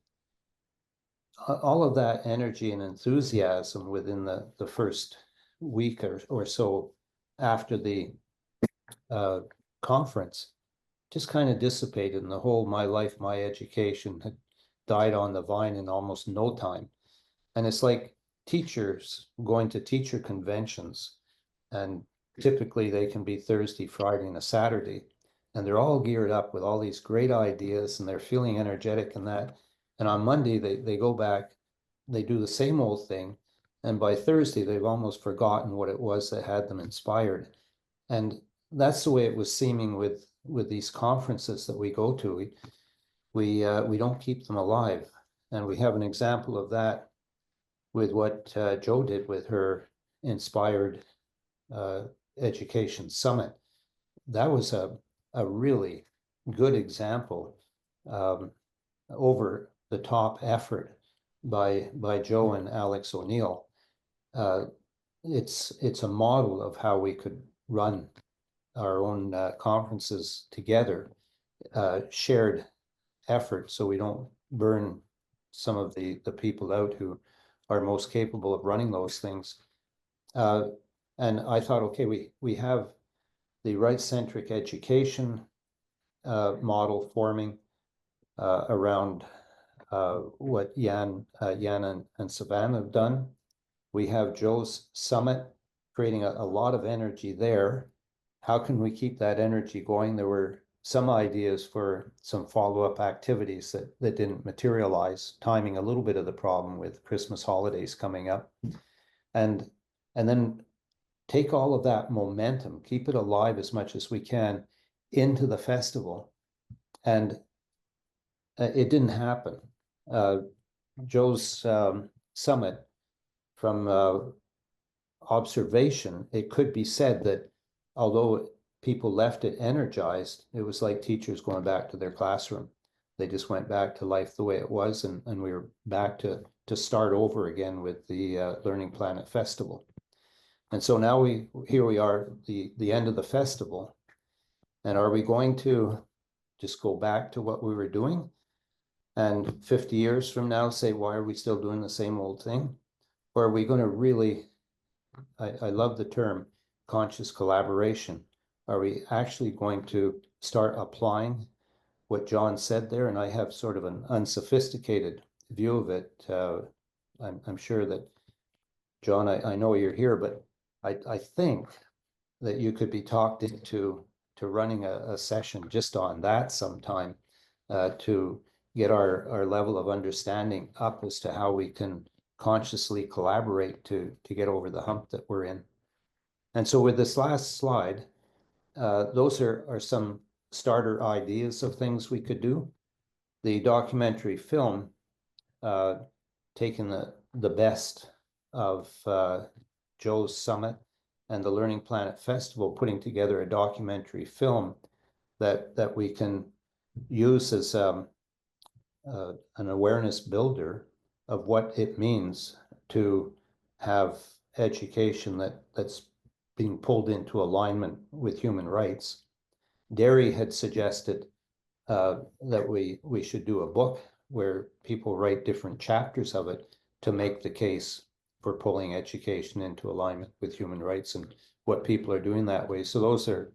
all of that energy and enthusiasm within the first week or so after the conference just kind of dissipated, and the whole My Life, My Education had died on the vine in almost no time. And it's like teachers going to teacher conventions, and typically they can be Thursday, Friday, and a Saturday, and they're all geared up with all these great ideas, and they're feeling energetic and that. And on Monday, they go back, they do the same old thing, and by Thursday, they've almost forgotten what it was that had them inspired. And that's the way it was seeming with these conferences that we go to. We don't keep them alive. And we have an example of that with what Jo did with her Inspired Education Summit. That was a really good example, over the top effort by Jo and Alex O'Neill. It's a model of how we could run our own conferences together, shared effort, so we don't burn some of the people out who are most capable of running those things. And I thought, okay, we have the Rights-Centric Education model forming around what Jan and Savannah have done. We have Jo's summit creating a lot of energy there. How can we keep that energy going? There were some ideas for some follow-up activities that didn't materialize, timing a little bit of the problem with Christmas holidays coming up. And then take all of that momentum, keep it alive as much as we can into the festival. And it didn't happen. Jo's summit, from observation, it could be said that although people left it energized, it was like teachers going back to their classroom. They just went back to life the way it was, and we were back to start over again with the Learning Planet Festival. And so now here we are, the end of the festival. And are we going to just go back to what we were doing? And 50 years from now say, why are we still doing the same old thing? Or are we going to really, I love the term conscious collaboration. Are we actually going to start applying what John said there? And I have sort of an unsophisticated view of it. I'm sure that, John, I know you're here, but I think that you could be talked into running a session just on that sometime, to get our level of understanding up as to how we can consciously collaborate to get over the hump that we're in. And so with this last slide, those are some starter ideas of things we could do. The documentary film, taking the best of Joe's Summit and the Learning Planet Festival, putting together a documentary film that we can use as an awareness builder of what it means to have education that's being pulled into alignment with human rights. Derry had suggested that we should do a book where people write different chapters of it to make the case for pulling education into alignment with human rights and what people are doing that way. So those are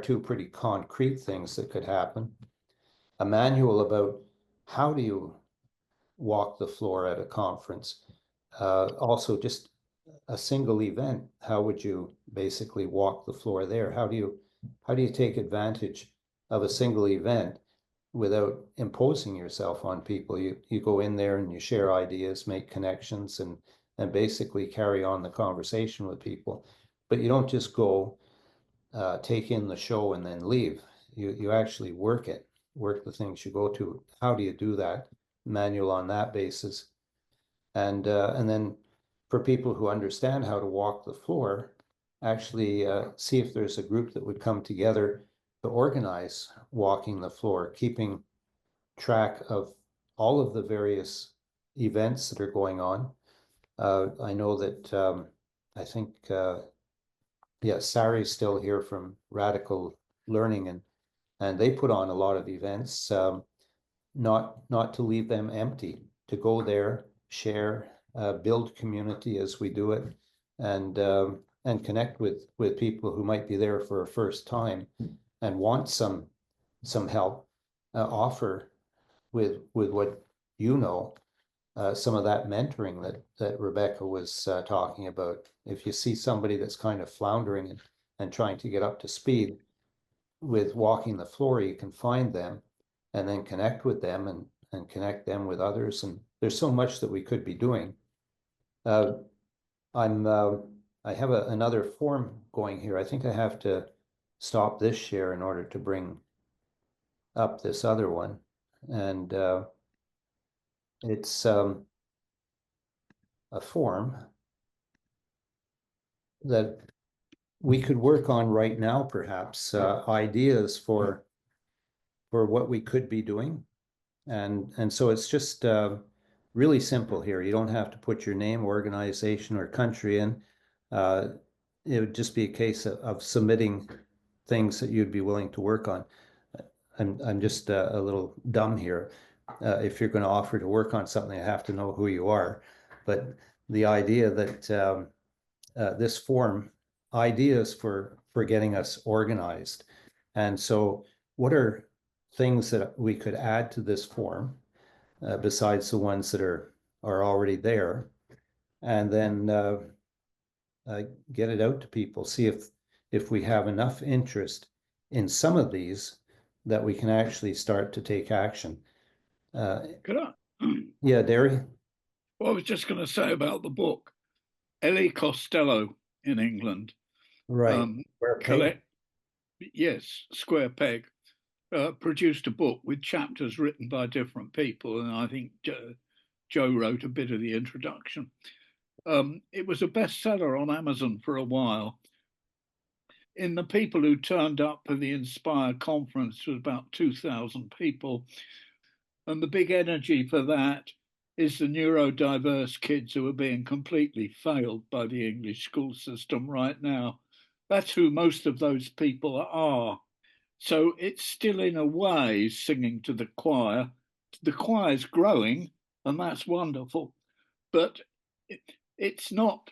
two pretty concrete things that could happen. A manual about how do you walk the floor at a conference. Also, just a single event, how would you basically walk the floor there? How do you take advantage of a single event without imposing yourself on people? You go in there and you share ideas, make connections, and basically carry on the conversation with people. But you don't just go take in the show and then leave. You actually work the things you go to. How do you do that? Manual on that basis. And then for people who understand how to walk the floor, actually see if there's a group that would come together to organize walking the floor, keeping track of all of the various events that are going on. I know that I think Sari's still here from Radical Learning, and they put on a lot of events, not to leave them empty, to go there, share, build community as we do it, and connect with people who might be there for a first time and want some help, offer with what you know, some of that mentoring that Rebecca was talking about. If you see somebody that's kind of floundering and trying to get up to speed with walking the floor, you can find them and then connect with them and connect them with others. And there's so much that we could be doing. I have another form going here. I think I have to stop this share in order to bring up this other one. And it's a form that we could work on right now, perhaps, ideas for what we could be doing. And so it's just really simple here. You don't have to put your name, organization, or country in. It would just be a case of submitting things that you'd be willing to work on. I'm just a little dumb here. If you're going to offer to work on something, I have to know who you are. But the idea that this form, ideas for getting us organized. And so what are things that we could add to this form besides the ones that are already there, and then get it out to people, see if we have enough interest in some of these that we can actually start to take action. Could I? Yeah, Derry? Well, I was just going to say about the book. Ellie Costello in England. Right. Square Peg. Produced a book with chapters written by different people, and I think Joe wrote a bit of the introduction. It was a bestseller on Amazon for a while. In the people who turned up for the Inspire conference was about 2,000 people, and the big energy for that is the neurodiverse kids who are being completely failed by the English school system right now. That's who most of those people are. So it's still, in a way, singing to the choir. The choir's growing, and that's wonderful, but it's not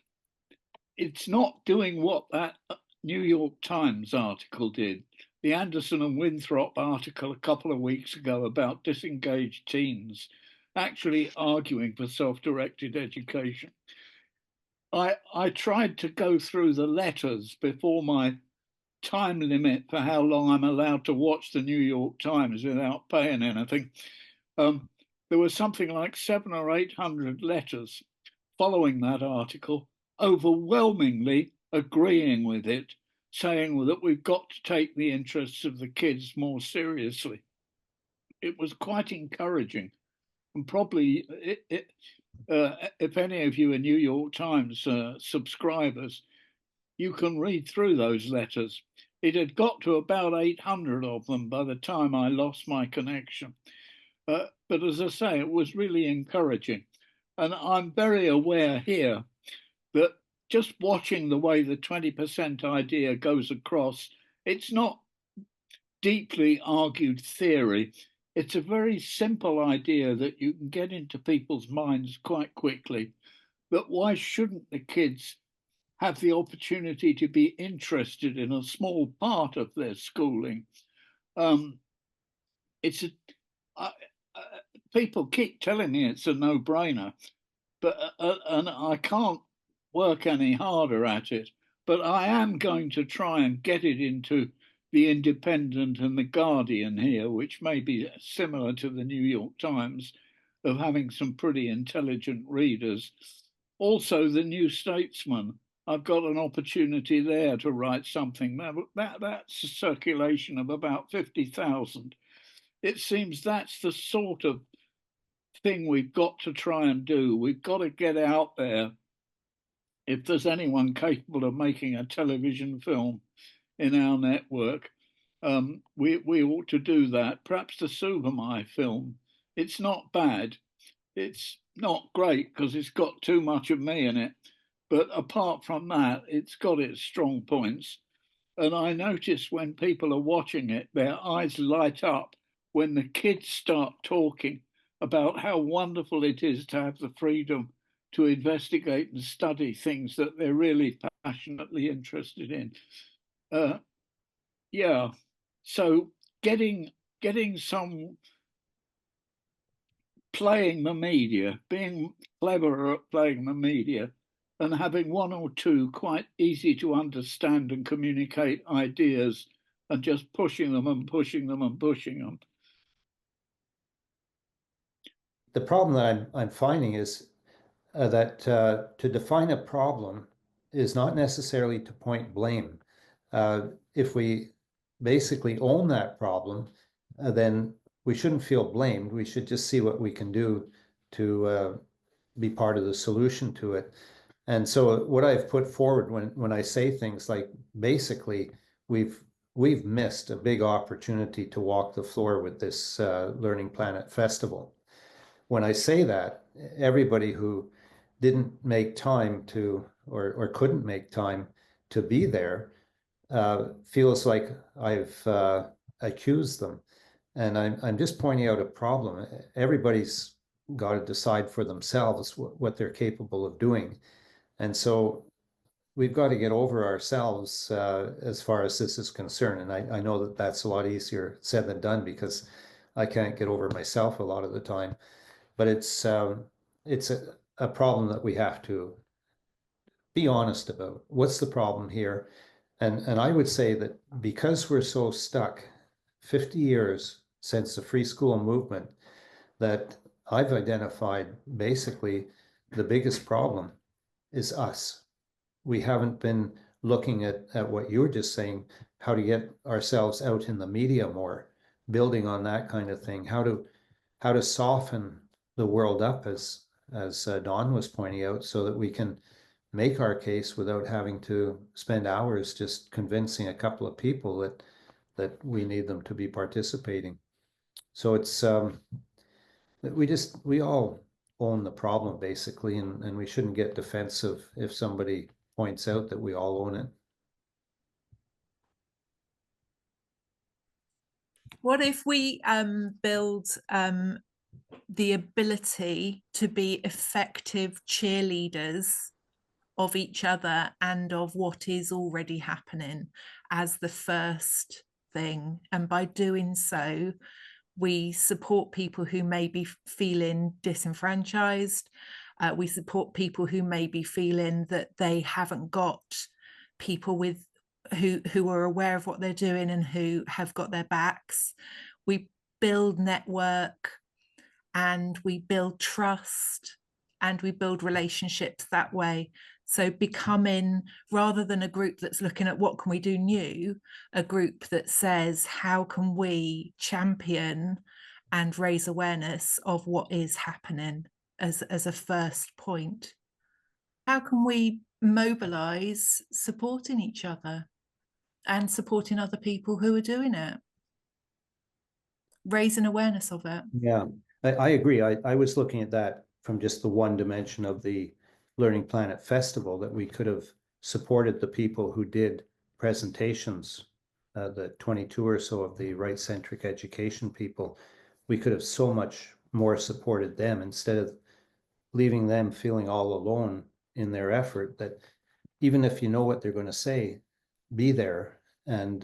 doing what that New York Times article did. The Anderson and Winthrop article a couple of weeks ago about disengaged teens actually arguing for self-directed education. I tried to go through the letters before my time limit for how long I'm allowed to watch the New York Times without paying anything. There was something like 700 or 800 letters following that article, overwhelmingly agreeing with it, saying that we've got to take the interests of the kids more seriously. It was quite encouraging. And probably, if any of you are New York Times subscribers, you can read through those letters. It had got to about 800 of them by the time I lost my connection. But as I say, it was really encouraging. And I'm very aware here that just watching the way the 20% idea goes across, it's not deeply argued theory. It's a very simple idea that you can get into people's minds quite quickly. But why shouldn't the kids have the opportunity to be interested in a small part of their schooling? People keep telling me it's a no-brainer, but and I can't work any harder at it. But I am going to try and get it into the Independent and the Guardian here, which may be similar to the New York Times, of having some pretty intelligent readers. Also, the New Statesman. I've got an opportunity there to write something. That's a circulation of about 50,000. It seems that's the sort of thing we've got to try and do. We've got to get out there. If there's anyone capable of making a television film in our network, we ought to do that. Perhaps the Subamai film. It's not bad. It's not great because it's got too much of me in it. But apart from that, it's got its strong points. And I notice when people are watching it, their eyes light up when the kids start talking about how wonderful it is to have the freedom to investigate and study things that they're really passionately interested in. Yeah, so getting some, playing the media, being clever at playing the media, and having one or two quite easy to understand and communicate ideas, and just pushing them and pushing them and pushing them. The problem that I'm finding is that to define a problem is not necessarily to point blame. If we basically own that problem, then we shouldn't feel blamed. We should just see what we can do to be part of the solution to it. And so what I've put forward when I say things like, basically, we've missed a big opportunity to walk the floor with this Learning Planet Festival. When I say that, everybody who didn't make time to, or couldn't make time to be there, feels like I've accused them. And I'm just pointing out a problem. Everybody's got to decide for themselves what they're capable of doing. And so we've got to get over ourselves as far as this is concerned. And I know that that's a lot easier said than done, because I can't get over myself a lot of the time. But it's a problem that we have to be honest about. What's the problem here? And I would say that because we're so stuck, 50 years since the free school movement, that I've identified basically the biggest problem is us. We haven't been looking at what you were just saying, how to get ourselves out in the media more, building on that kind of thing, how to soften the world up, as Dawn was pointing out, so that we can make our case without having to spend hours just convincing a couple of people that we need them to be participating. So it's we all own the problem, basically, and we shouldn't get defensive if somebody points out that we all own it. What if we build the ability to be effective cheerleaders of each other and of what is already happening as the first thing? And by doing so, we support people who may be feeling disenfranchised. We support people who may be feeling that they haven't got people with who are aware of what they're doing and who have got their backs. We build network and we build trust, and we build relationships that way. So becoming, rather than a group that's looking at what can we do new, a group that says, how can we champion and raise awareness of what is happening as a first point? How can we mobilize supporting each other and supporting other people who are doing it? Raising awareness of it. Yeah, I agree. I was looking at that from just the one dimension of the Learning Planet Festival, that we could have supported the people who did presentations, the 22 or so of the Rights-Centric Education people. We could have so much more supported them instead of leaving them feeling all alone in their effort, that even if you know what they're going to say, be there and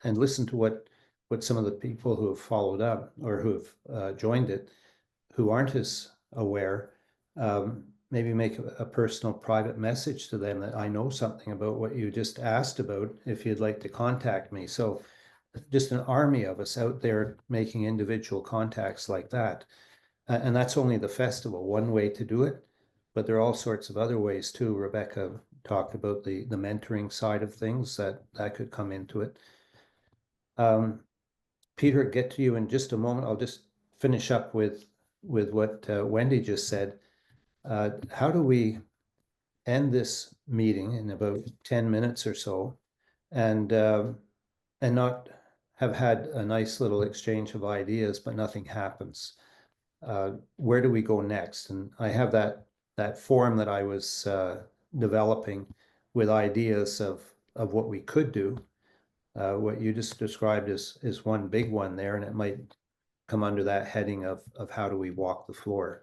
listen to what some of the people who have followed up or who have joined it, who aren't as aware, maybe make a personal private message to them that I know something about what you just asked about, if you'd like to contact me. So just an army of us out there making individual contacts like that. And that's only the festival, one way to do it, but there are all sorts of other ways too. Rebecca talked about the mentoring side of things that could come into it. Peter, get to you in just a moment. I'll just finish up with what Wendy just said. How do we end this meeting in about 10 minutes or so, and not have had a nice little exchange of ideas, but nothing happens? Where do we go next? And I have that form that I was developing with ideas of what we could do. What you just described is one big one there, and it might come under that heading of how do we walk the floor,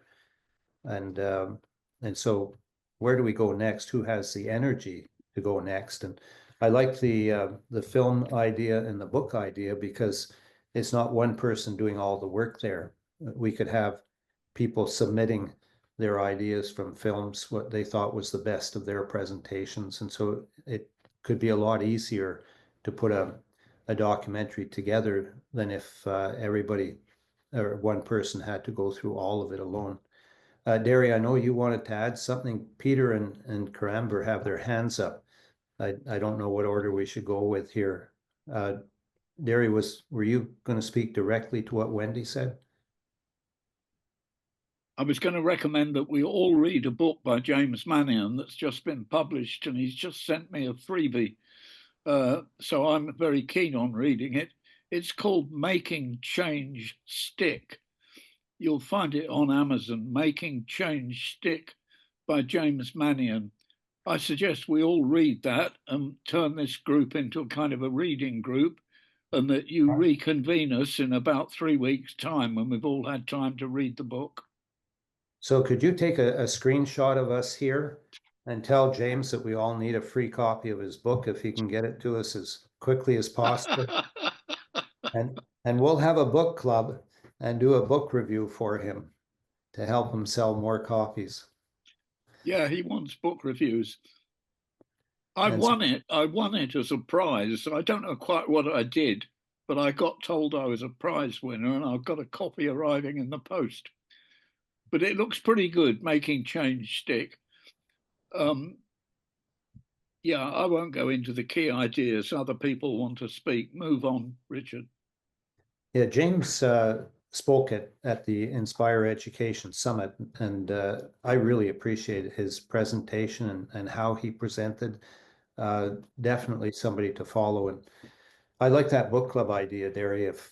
and so where do we go next? Who has the energy to go next? And I like the film idea and the book idea, because it's not one person doing all the work there. We could have people submitting their ideas from films, what they thought was the best of their presentations, and so it could be a lot easier to put a documentary together than if everybody or one person had to go through all of it alone. Derry, I know you wanted to add something. Peter and Karamber have their hands up. I don't know what order we should go with here. Derry, were you going to speak directly to what Wendy said? I was going to recommend that we all read a book by James Mannion that's just been published, and he's just sent me a freebie. So I'm very keen on reading it. It's called Making Change Stick. You'll find it on Amazon, Making Change Stick by James Mannion. I suggest we all read that and turn this group into a kind of a reading group, and that you reconvene us in about 3 weeks' time when we've all had time to read the book. So could you take a screenshot of us here and tell James that we all need a free copy of his book if he can get it to us as quickly as possible? And we'll have a book club and do a book review for him to help him sell more copies. Yeah, he wants book reviews. I won it as a prize. I don't know quite what I did, but I got told I was a prize winner, and I've got a copy arriving in the post. But it looks pretty good, Making Change Stick. Yeah, I won't go into the key ideas. Other people want to speak. Move on, Richard. Yeah, James spoke at the Inspire Education Summit, and I really appreciated his presentation and how he presented. Definitely somebody to follow. And I like that book club idea, Derry, if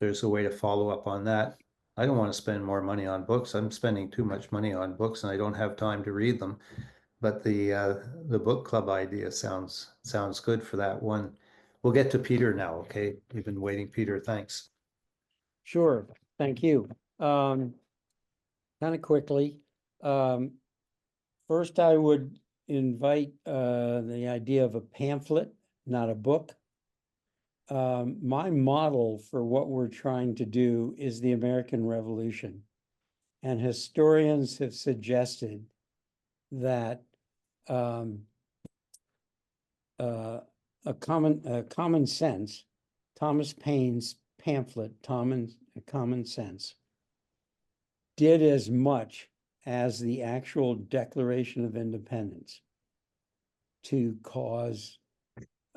there's a way to follow up on that. I don't want to spend more money on books. I'm spending too much money on books and I don't have time to read them. But the book club idea sounds good for that one. We'll get to Peter now, okay? You've been waiting, Peter. Thanks. Sure, thank you. Kind of quickly, first I would invite the idea of a pamphlet, not a book. My model for what we're trying to do is the American Revolution. And historians have suggested that a common sense, Thomas Paine's pamphlet, Common Sense, did as much as the actual Declaration of Independence to cause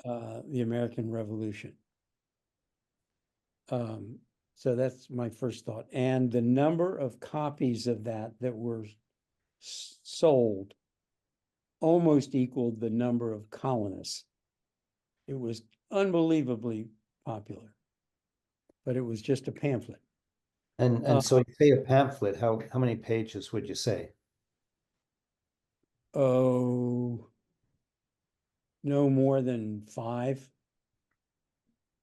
the American Revolution. So that's my first thought. And the number of copies of that were sold almost equaled the number of colonists. It was unbelievably popular, but it was just a pamphlet. And so you say a pamphlet, how many pages would you say? Oh, no more than 5.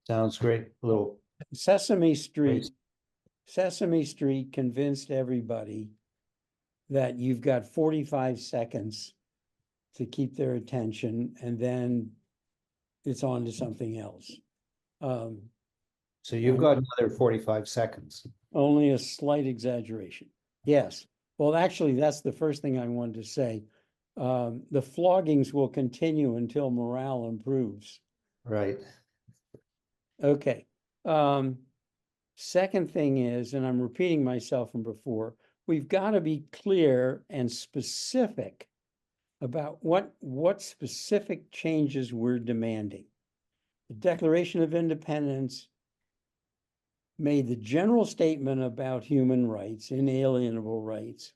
Sounds great. A little Sesame Street, Nice. Sesame Street convinced everybody that you've got 45 seconds to keep their attention, and then it's on to something else. So you've got another 45 seconds. Only a slight exaggeration. Yes. Well, actually, that's the first thing I wanted to say. The floggings will continue until morale improves. Right. Okay. Second thing is, and I'm repeating myself from before, we've got to be clear and specific about what specific changes we're demanding. The Declaration of Independence made the general statement about human rights, inalienable rights.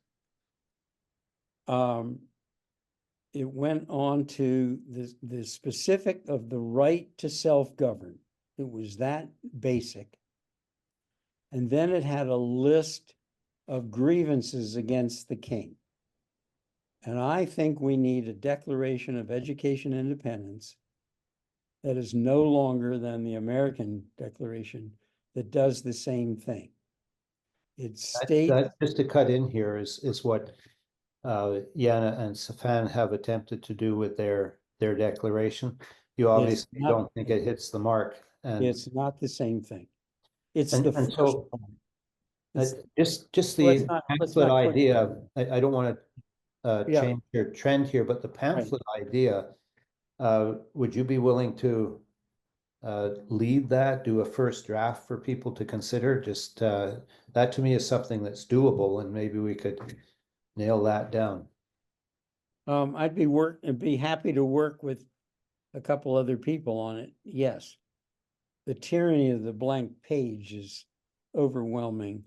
It went on to the specific of the right to self-govern. It was that basic. And then it had a list of grievances against the king. And I think we need a Declaration of Education Independence that is no longer than the American Declaration that does the same thing. It states That just to cut in here is what Jana and Safan have attempted to do with their declaration. You obviously not- don't think it hits the mark, and it's not the same thing. It's And- the and first so- one. It's- just let's the not pamphlet put- idea. I don't want to Yeah. change your trend here, but the pamphlet idea. Would you be willing to lead that, do a first draft for people to consider? Just that to me is something that's doable, and maybe we could nail that down. I'd be happy to work with a couple other people on it. Yes. The tyranny of the blank page is overwhelming.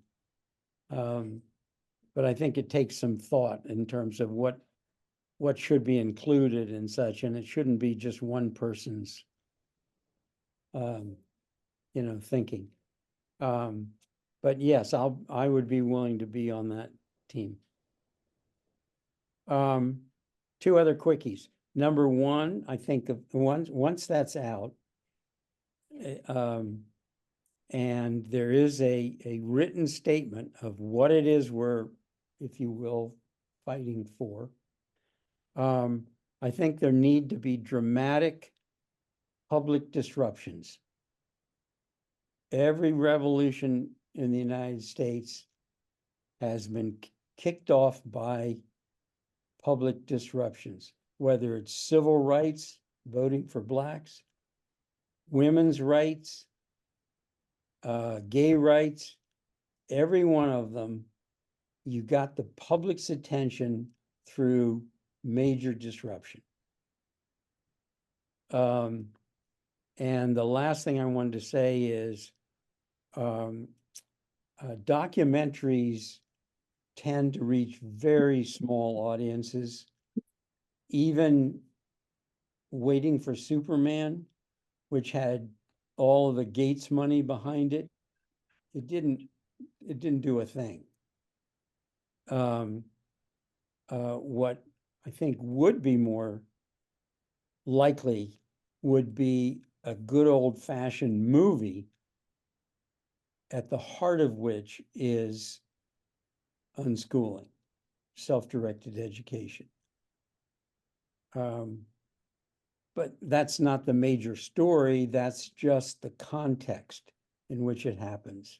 But I think it takes some thought in terms of what should be included and such, and it shouldn't be just one person's thinking. But yes, I would be willing to be on that team. 2 other quickies. Number 1, I think of once that's out, and there is a written statement of what it is we're, if you will, fighting for. I think there need to be dramatic public disruptions. Every revolution in the United States has been kicked off by public disruptions, whether it's civil rights, voting for blacks, women's rights, gay rights, every one of them, you got the public's attention through major disruption. And the last thing I wanted to say is documentaries tend to reach very small audiences. Even Waiting for Superman, which had all of the Gates money behind it, it didn't do a thing. What I think would be more likely would be a good old-fashioned movie, at the heart of which is unschooling, self-directed education. But that's not the major story. That's just the context in which it happens.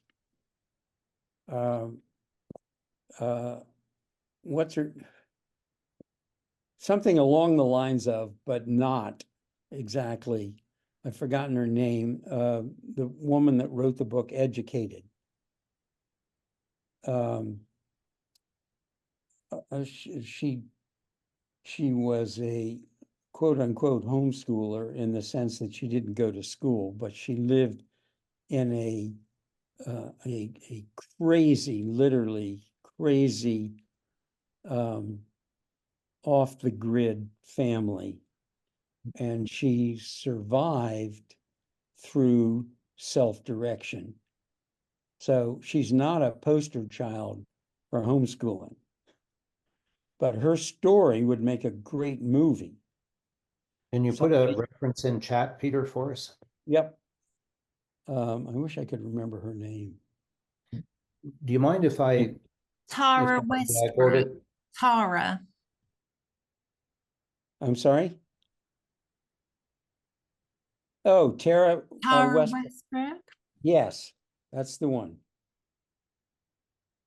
Something along the lines of, but not exactly, I've forgotten her name, the woman that wrote the book Educated. she was a quote unquote homeschooler in the sense that she didn't go to school, but she lived in a crazy, literally crazy, off the grid family. And she survived through self-direction. So she's not a poster child for homeschooling, but her story would make a great movie. Can you put a reference in chat, Peter, for us? Yep. I wish I could remember her name. Do you mind if I Tara go Westbrook. to Tara. I'm sorry? Oh, Tara Tara Westbrook. Westbrook. Yes, that's the one.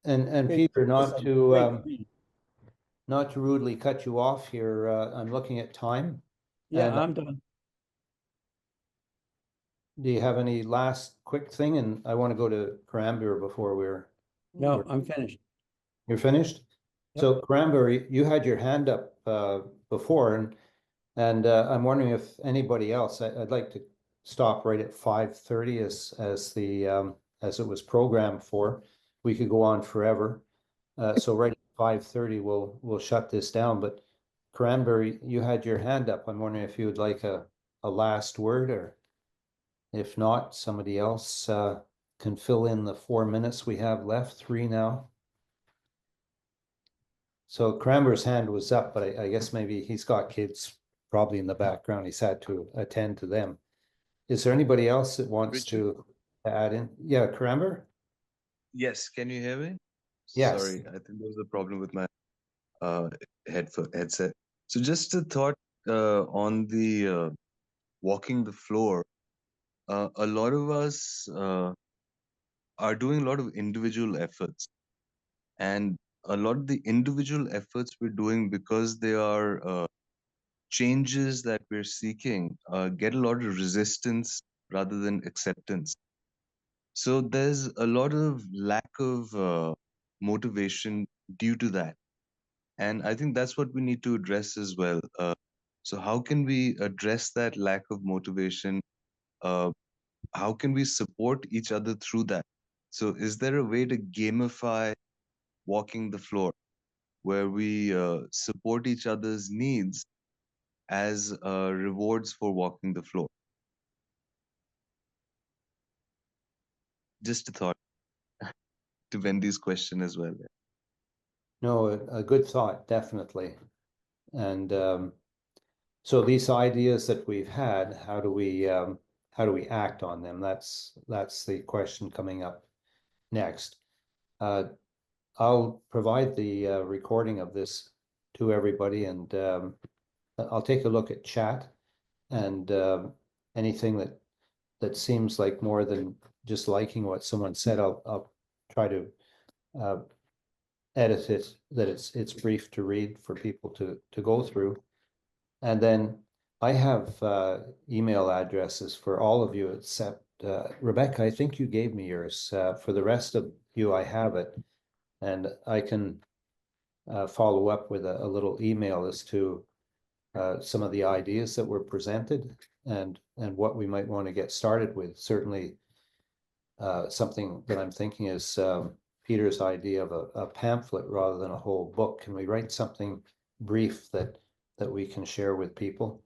and Peter, not to rudely cut you off here, I'm looking at time. Yeah, and I'm done. do you have any last quick thing? And I want to go to Cranberry before No, I'm finished. you're finished. Yep. So Cranberry, you had your hand up before, and I'm wondering if anybody else. I'd like to stop right at 5:30 as it was programmed for. We could go on forever. So right at 5:30 we'll shut this down. But Cranberry, you had your hand up. I'm wondering if you would like a last word, or if not, somebody else can fill in the 4 minutes we have left, 3 now. So Cranberry's hand was up, but I guess maybe he's got kids probably in the background. He's had to attend to them. Is there anybody else that wants to add in? Yeah, Cranberry? Yes, can you hear me? Yes. Sorry, I think there was a problem with my headset. So just a thought on the walking the floor. A lot of us are doing a lot of individual efforts, and a lot of the individual efforts we're doing because they are changes that we're seeking get a lot of resistance rather than acceptance. So there's a lot of lack of motivation due to that. And I think that's what we need to address as well. So how can we address that lack of motivation? How can we support each other through that? So is there a way to gamify walking the floor where we support each other's needs as rewards for walking the floor? Just a thought to Wendy's question as well. No, a good thought, definitely. And so these ideas that we've had, how do we act on them? That's the question coming up next. I'll provide the recording of this to everybody, and I'll take a look at chat, and anything that seems like more than just liking what someone said, I'll try to edit it that it's brief to read for people to go through. And then I have email addresses for all of you except Rebecca. I think you gave me yours. For the rest of you, I have it, and I can follow up with a little email as to some of the ideas that were presented and what we might want to get started with. Certainly, something that I'm thinking is Peter's idea of a pamphlet rather than a whole book. Can we write something brief that we can share with people?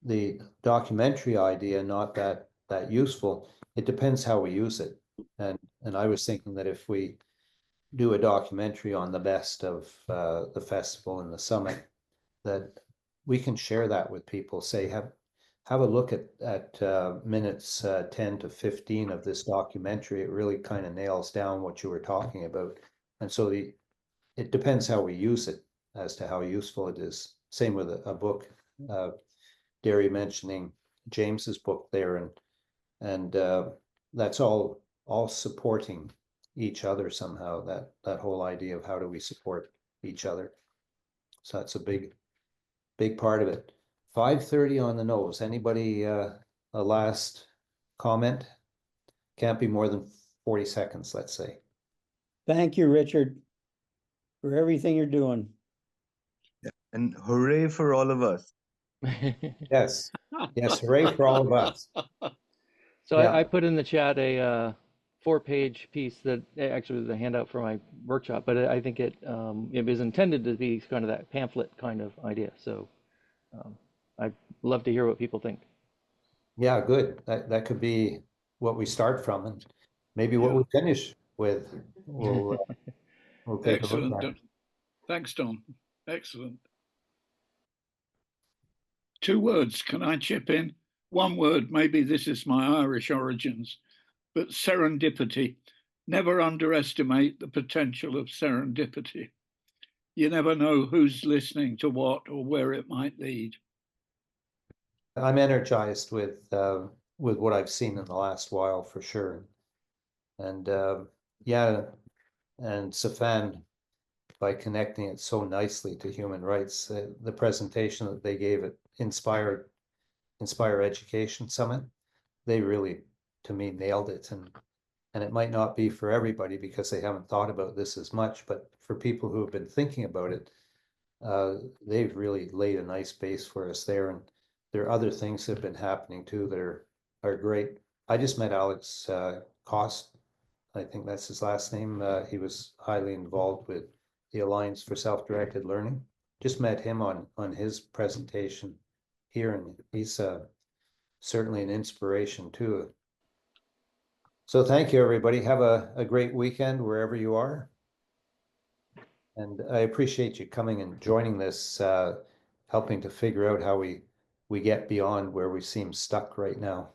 The documentary idea, not that useful. It depends how we use it. And I was thinking that if we do a documentary on the best of the festival and the summit, that we can share that with people. Say, have a look at minutes 10 to 15 of this documentary. It really kind of nails down what you were talking about. And so it depends how we use it as to how useful it is. Same with a book. Derry mentioning James's book there, and that's all supporting each other somehow. That whole idea of how do we support each other. So that's a big part of it. 5:30 on the nose. Anybody a last comment? Can't be more than 40 seconds, let's say. Thank you, Richard. for everything you're doing. And hooray for all of us. Yes, yes, hooray for all of us. So Yeah. I put in the chat a 4-page piece that actually was a handout for my workshop, but I think it is intended to be kind of that pamphlet kind of idea. So I'd love to hear what people think. Yeah, good. That could be what we start from, and maybe what Yeah. we finish with. We'll take a Excellent. look at. Thanks, Don. Excellent. 2 words. Can I chip in? 1 word. Maybe this is my Irish origins, but serendipity. Never underestimate the potential of serendipity. You never know who's listening to what or where it might lead. I'm energized with what I've seen in the last while for sure, and yeah, and Safan, by connecting it so nicely to human rights, the presentation that they gave at Inspire Education Summit, they really, to me, nailed it, and it might not be for everybody because they haven't thought about this as much, but for people who have been thinking about it, they've really laid a nice base for us there. And there are other things that have been happening too that are great. I just met Alex Cost, I think that's his last name. He was highly involved with the Alliance for Self-Directed Learning. Just met him on his presentation here, and he's certainly an inspiration too. So thank you, everybody. Have a great weekend wherever you are. And I appreciate you coming and joining this, helping to figure out how we get beyond where we seem stuck right now.